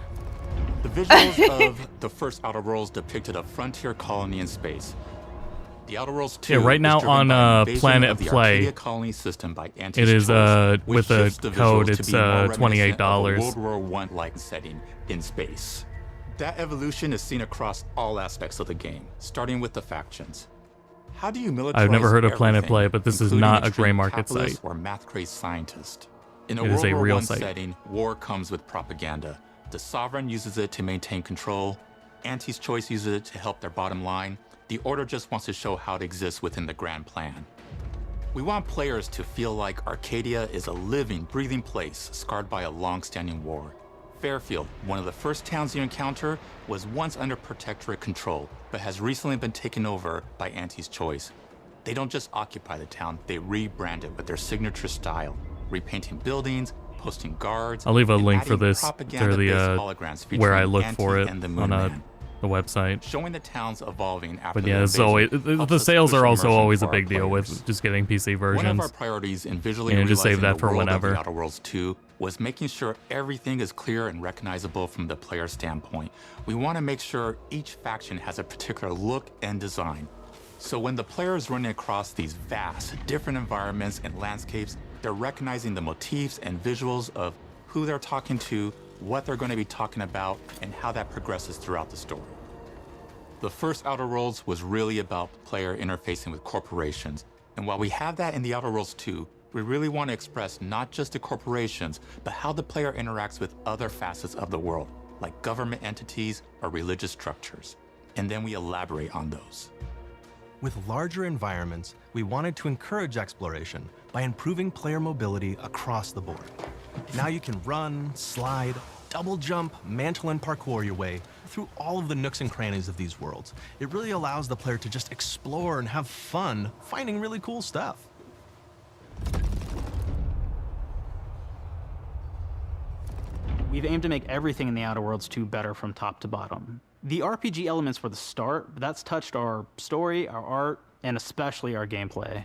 The visuals of the first Outer Worlds depicted a frontier colony in space. The Outer Worlds 2 Yeah, right now is driven on by an invasion Planet of the Play, Arcadia colony system by it is with the code it's $28. World War I-like setting in space. That evolution is seen across all aspects of the game, starting with the factions. How do you militarize I've never heard of Planet everything, Play, but this is including not a extreme gray market capitalist site. or math-crazed scientist? In a It is World a War real I site. setting, war comes with propaganda. The Sovereign uses it to maintain control. Anti's Choice uses it to help their bottom line. The Order just wants to show how it exists within the grand plan. We want players to feel like Arcadia is a living, breathing place scarred by a long-standing war. Fairfield, one of the first towns you encounter, was once under protectorate control, but has recently been taken over by Anti's Choice. They don't just occupy the town, they rebrand it with their signature style, repainting buildings, posting guards. I'll leave a and link for adding this to propaganda-based the holograms where I featuring look Anti for it and the on Moonman. the website. Showing the towns evolving after But yeah, the so invasion helps the us sales push are also immersion always for a our big deal players. with just getting PC versions. One of our priorities in visually And just save realizing that the for world whenever. of the Outer Worlds 2 was making sure everything is clear and recognizable from the player standpoint. We want to make sure each faction has a particular look and design. So when the player is running across these vast, different environments and landscapes, they're recognizing the motifs and visuals of who they're talking to, what they're going to be talking about, and how that progresses throughout the story. The first Outer Worlds was really about the player interfacing with corporations. And while we have that in the Outer Worlds 2, we really want to express not just the corporations, but how the player interacts with other facets of the world, like government entities or religious structures. And then we elaborate on those. With larger environments, we wanted to encourage exploration by improving player mobility across the board. Now you can run, slide, double jump, mantle, and parkour your way through all of the nooks and crannies of these worlds. It really allows the player to just explore and have fun finding really cool stuff. We've aimed to make everything in the Outer Worlds 2 better from top to bottom. The RPG elements were the start, but that's touched our story, our art, and especially our gameplay.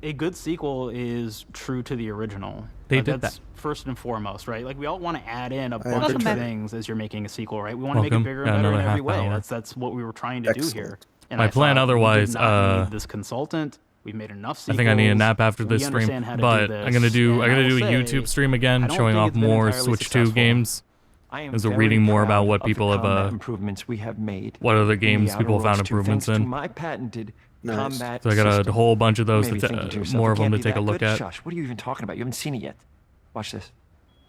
A good sequel is true to the original. They did that's that. first and foremost, right? Like, we all want to add in a agree. bunch of Welcome. things as you're making a sequel, right? We want to make it Welcome. bigger Got and better in another every half way. hour. That's what we were trying to do here. Excellent. And My I plan thought, otherwise, we did not need this consultant. We've made enough I sequels. think I need a nap after We this stream, understand how to but do I'm gonna this. do And a I will say, YouTube stream I again, don't showing think off it's been more entirely Switch 2 successful. games. I am As we're very reading more proud about what of people the have, combat improvements we have made. what other in the games Outer people found Worlds 2, improvements thanks to in. my patented combat So I got a system. whole bunch of those, You may be to thinking to yourself, more "It of them can't to be take a that look good." at. Shush, what are you even talking about? You haven't seen it yet. Watch this.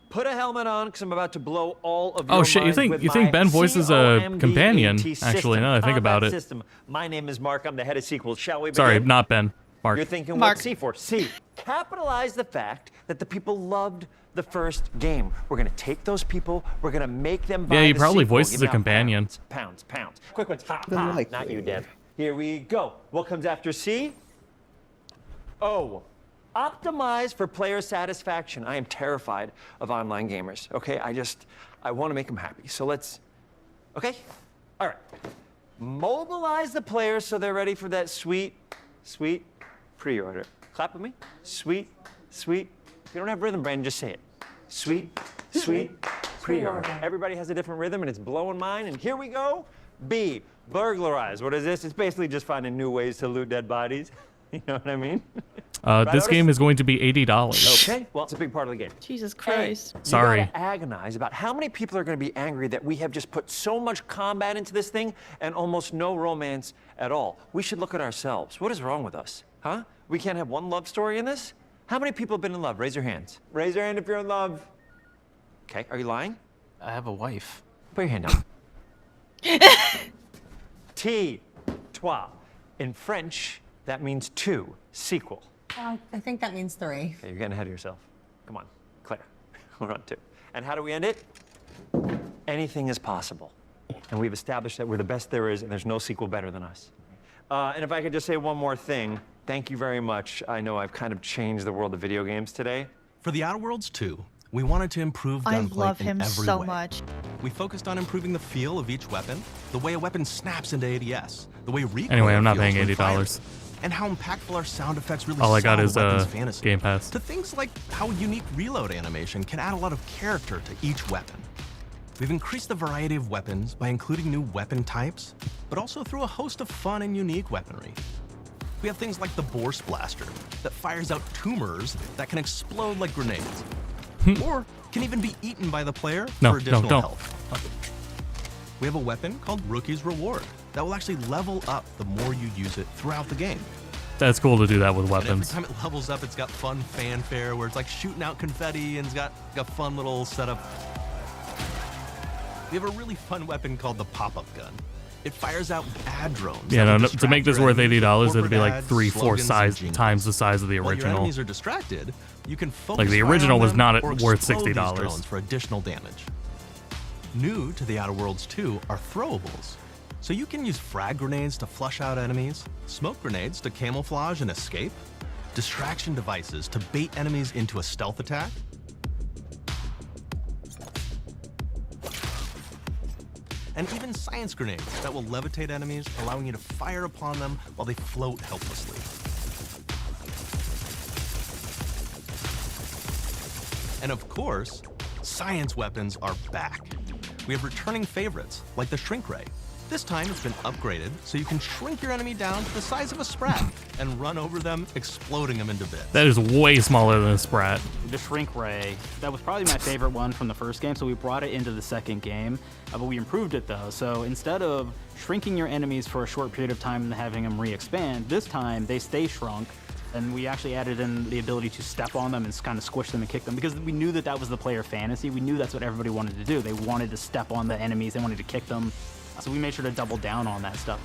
Put a helmet on, because I'm about to blow all of your Oh shit! You minds with think my Ben voices a COMBAT companion? system, Actually, now that I think about combat it. system. My name is Mark. I'm the head of sequels. Shall we begin? Sorry, not Ben. Mark. You're thinking, Mark. what's C for? C. Capitalize the fact that the people loved the first game. We're going to take those people. We're going to make them buy Yeah, he the probably sequel. voices Give me a companion. Pounds. Quick ones. Ha, ha. Not you, Dev. Here we go. What comes after C? O. Optimize for player satisfaction. I am terrified of online gamers, okay? I want to make them happy. So let's, okay? All right. Mobilize the players so they're ready for that sweet pre-order. Clap with me. Sweet. If you don't have rhythm, Brandon, just say it. Sweet pre-order. Everybody has a different rhythm, and it's blowing mine. And here we go. B, burglarize. What is this? It's basically just finding new ways to loot dead bodies. You know what I mean? This game is going to be $80. Okay, well, it's a big part of the game. Jesus Christ. You Sorry. gotta agonize about how many people are going to be angry that we have just put so much combat into this thing and almost no romance at all. We should look at ourselves. What is wrong with us? Huh? We can't have one love story in this? How many people have been in love? Raise your hands. Raise your hand if you're in love. Okay, are you lying? I have a wife. Put your hand down. Toi. In French, that means two. Sequel. I think that means 3. Okay, you're getting ahead of yourself. Come on, Claire. We're on 2. And how do we end it? Anything is possible. And we've established that we're the best there is, and there's no sequel better than us. And if I could just say one more thing, thank you very much. I know I've kind of changed the world of video games today. For The Outer Worlds 2, we wanted to improve I gunplay love in him every so way. much. We focused on improving the feel of each weapon, the way a weapon snaps into ADS, the way recoil Anyway, I'm not feels paying when fired, $80. and how impactful our sound effects really All I got sell is the weapon's fantasy. Game Pass. To things like how unique reload animation can add a lot of character to each weapon. We've increased the variety of weapons by including new weapon types, but also through a host of fun and unique weaponry. We have things like the Bourse Blaster that fires out tumors that can explode like grenades, or can even be eaten by the player for additional health. We have a weapon called Rookie's Reward that will actually level up the more you use it throughout the game. That's cool to do that with And every weapons. time it levels up, it's got fun fanfare where it's like shooting out confetti and it's got a fun little setup. We have a really fun weapon called the pop-up gun. It fires out ad drones. Yeah, that no, will to make distract this your worth enemies with $80, it'd be corporate like ads, 3-4 slogans, and times the size of the While your original. enemies are distracted, you can focus Like the fire original on was them not or worth explode these $60. drones for additional damage. New to The Outer Worlds 2 are throwables. So you can use frag grenades to flush out enemies, smoke grenades to camouflage and escape, distraction devices to bait enemies into a stealth attack, and even science grenades that will levitate enemies, allowing you to fire upon them while they float helplessly. And of course, science weapons are back. We have returning favorites, like the Shrink Ray. This time it's been upgraded so you can shrink your enemy down to the size of a sprat and run over them, exploding them into bits. That is way smaller than a Sprat. The Shrink Ray, that was probably my favorite one from the first game, so we brought it into the second game, but we improved it though. So instead of shrinking your enemies for a short period of time and having them re-expand, this time they stay shrunk, and we actually added in the ability to step on them and kind of squish them and kick them, because we knew that that was the player fantasy. We knew that's what everybody wanted to do. They wanted to step on the enemies, they wanted to kick them. So we made sure to double down on that stuff.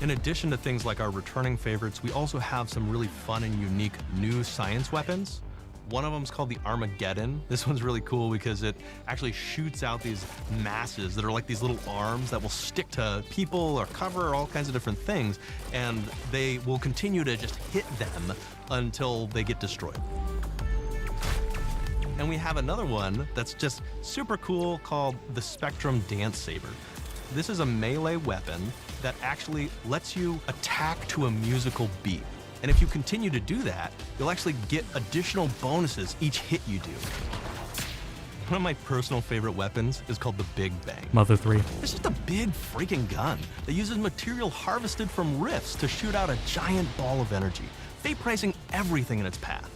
In addition to things like our returning favorites, we also have some really fun and unique new science weapons. One of them is called the Armageddon. This one's really cool because it actually shoots out these masses that are like these little arms that will stick to people or cover or all kinds of different things, and they will continue to just hit them until they get destroyed. And we have another one that's just super cool called the Spectrum Dance Saber. This is a melee weapon that actually lets you attack to a musical beat. And if you continue to do that, you'll actually get additional bonuses each hit you do. One of my personal favorite weapons is called the Big Bang. Mother 3. It's just a big freaking gun that uses material harvested from rifts to shoot out a giant ball of energy, vaporizing everything in its path.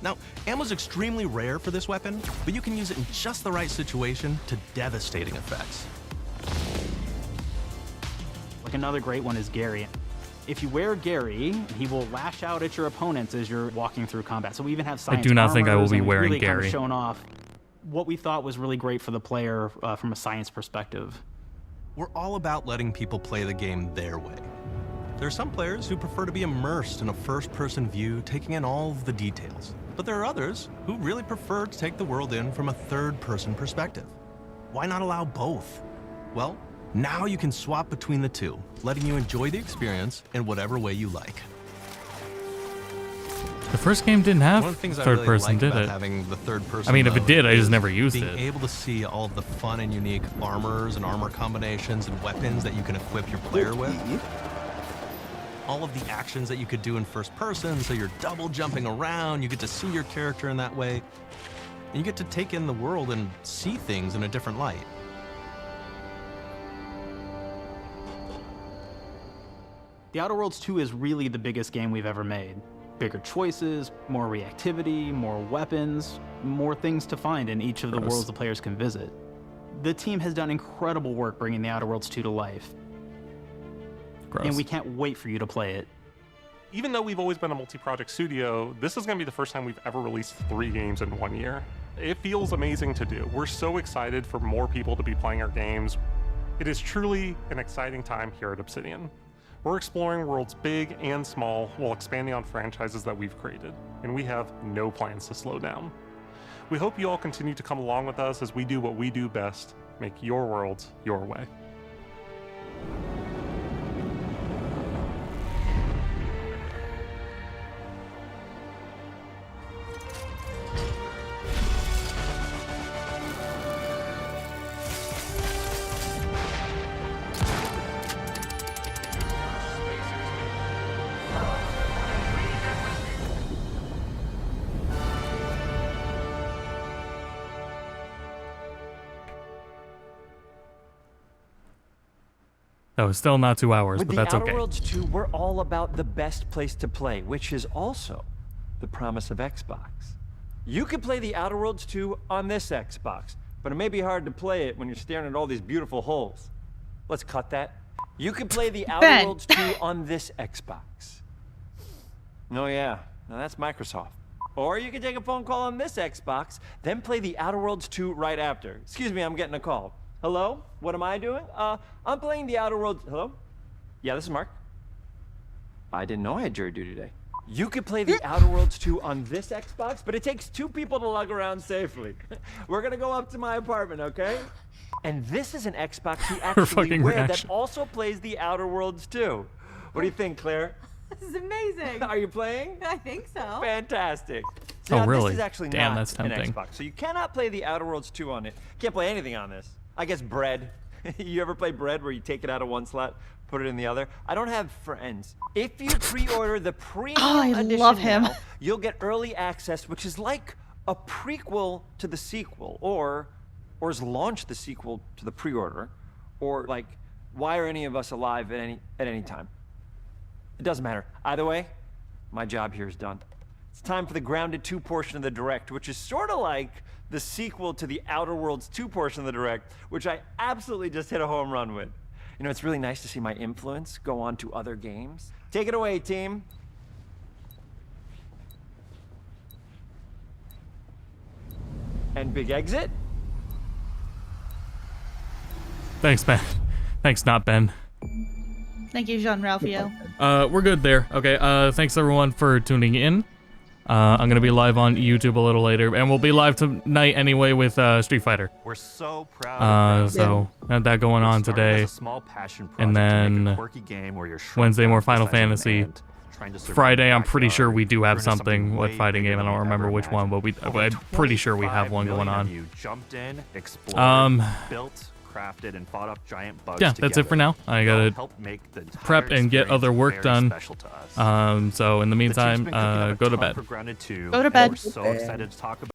Now, ammo's extremely rare for this weapon, but you can use it in just the right situation to devastating effects. Like another great one is Gary. If you wear Gary, he will lash out at your opponents as you're walking through combat. So we even have science do not think I will armors, be and wearing really kind of Gary. showing off what we thought was really great for the player from a science perspective. We're all about letting people play the game their way. There are some players who prefer to be immersed in a first-person view, taking in all of the details. But there are others who really prefer to take the world in from a third-person perspective. Why not allow both? Well, now you can swap between the two, letting you enjoy the experience in whatever way you like. The first game didn't have One of the things I third really person, like did about it? having the third-person I mean, if it mode did, I just is never used being it. able to see all of the fun and unique armors and armor combinations and weapons that you can equip your player with. All of the actions that you could do in first person, so you're double jumping around, you get to see your character in that way, and you get to take in the world and see things in a different light. The Outer Worlds 2 is really the biggest game we've ever made. Bigger choices, more reactivity, more weapons, more things to find in each of the worlds the players can visit. The team has done incredible work bringing the Outer Worlds 2 to life. And we can't wait for you to play it. Even though we've always been a multi-project studio, this is going to be the first time we've ever released 3 games in 1 year. It feels amazing to do. We're so excited for more people to be playing our games. It is truly an exciting time here at Obsidian. We're exploring worlds big and small while expanding on franchises that we've created, and we have no plans to slow down. We hope you all continue to come along with us as we do what we do best, make your worlds your way. That was still not 2 hours, With but the that's Outer okay. Worlds 2, we're all about the best place to play, which is also the promise of Xbox. You can play the Outer Worlds 2 on this Xbox, but it may be hard to play it when you're staring at all these beautiful holes. Let's cut that. You can play the Outer Worlds 2 on this Xbox. Oh yeah, now that's Microsoft. Or you can take a phone call on this Xbox, then play the Outer Worlds 2 right after. Excuse me, I'm getting a call. Hello? What am I doing? I'm playing the Outer Worlds. Hello? Yeah, this is Mark. I didn't know I had jury duty today. You could play the Outer Worlds 2 on this Xbox, but it takes 2 people to lug around safely. We're gonna go up to my apartment, okay? And this is an Xbox you actually wear that also plays the Outer Worlds 2. What do you think, Claire? This is amazing. Are you playing? I think so. Fantastic. Oh, Now, really? This is actually Damn, not that's tempting. an Xbox, so you cannot play the Outer Worlds 2 on it. Can't play anything on this. I guess Bread. You ever play Bread where you take it out of one slot, put it in the other? I don't have friends. If you pre-order the premium edition love him. now, you'll get early access, which is like a prequel to the sequel, or is launch the sequel to the pre-order, or like, why are any of us alive at any time? It doesn't matter. Either way, my job here is done. It's time for the Grounded 2 portion of the Direct, which is sort of like the sequel to the Outer Worlds 2 portion of the Direct, which I absolutely just hit a home run with. You know, it's really nice to see my influence go on to other games. Take it away, team. And big exit. Thanks, Ben. Thanks, not Ben. Thank you, Jean Ralphio. We're good there. Okay, thanks everyone for tuning in. I'm gonna be live on YouTube a little later, and we'll be live tonight anyway with Street Fighter. We're so proud. So had that going on today, Small passion and then Wednesday more Final Fantasy. Friday, I'm pretty sure we do have something with fighting game. I don't remember which one, but I'm pretty sure we have one going on. You jumped in, explored, built, crafted, and fought off giant bugs. Yeah, that's it for now. I gotta prep and get other work done. So in the meantime, go to bed. Go to bed. We're so excited to talk about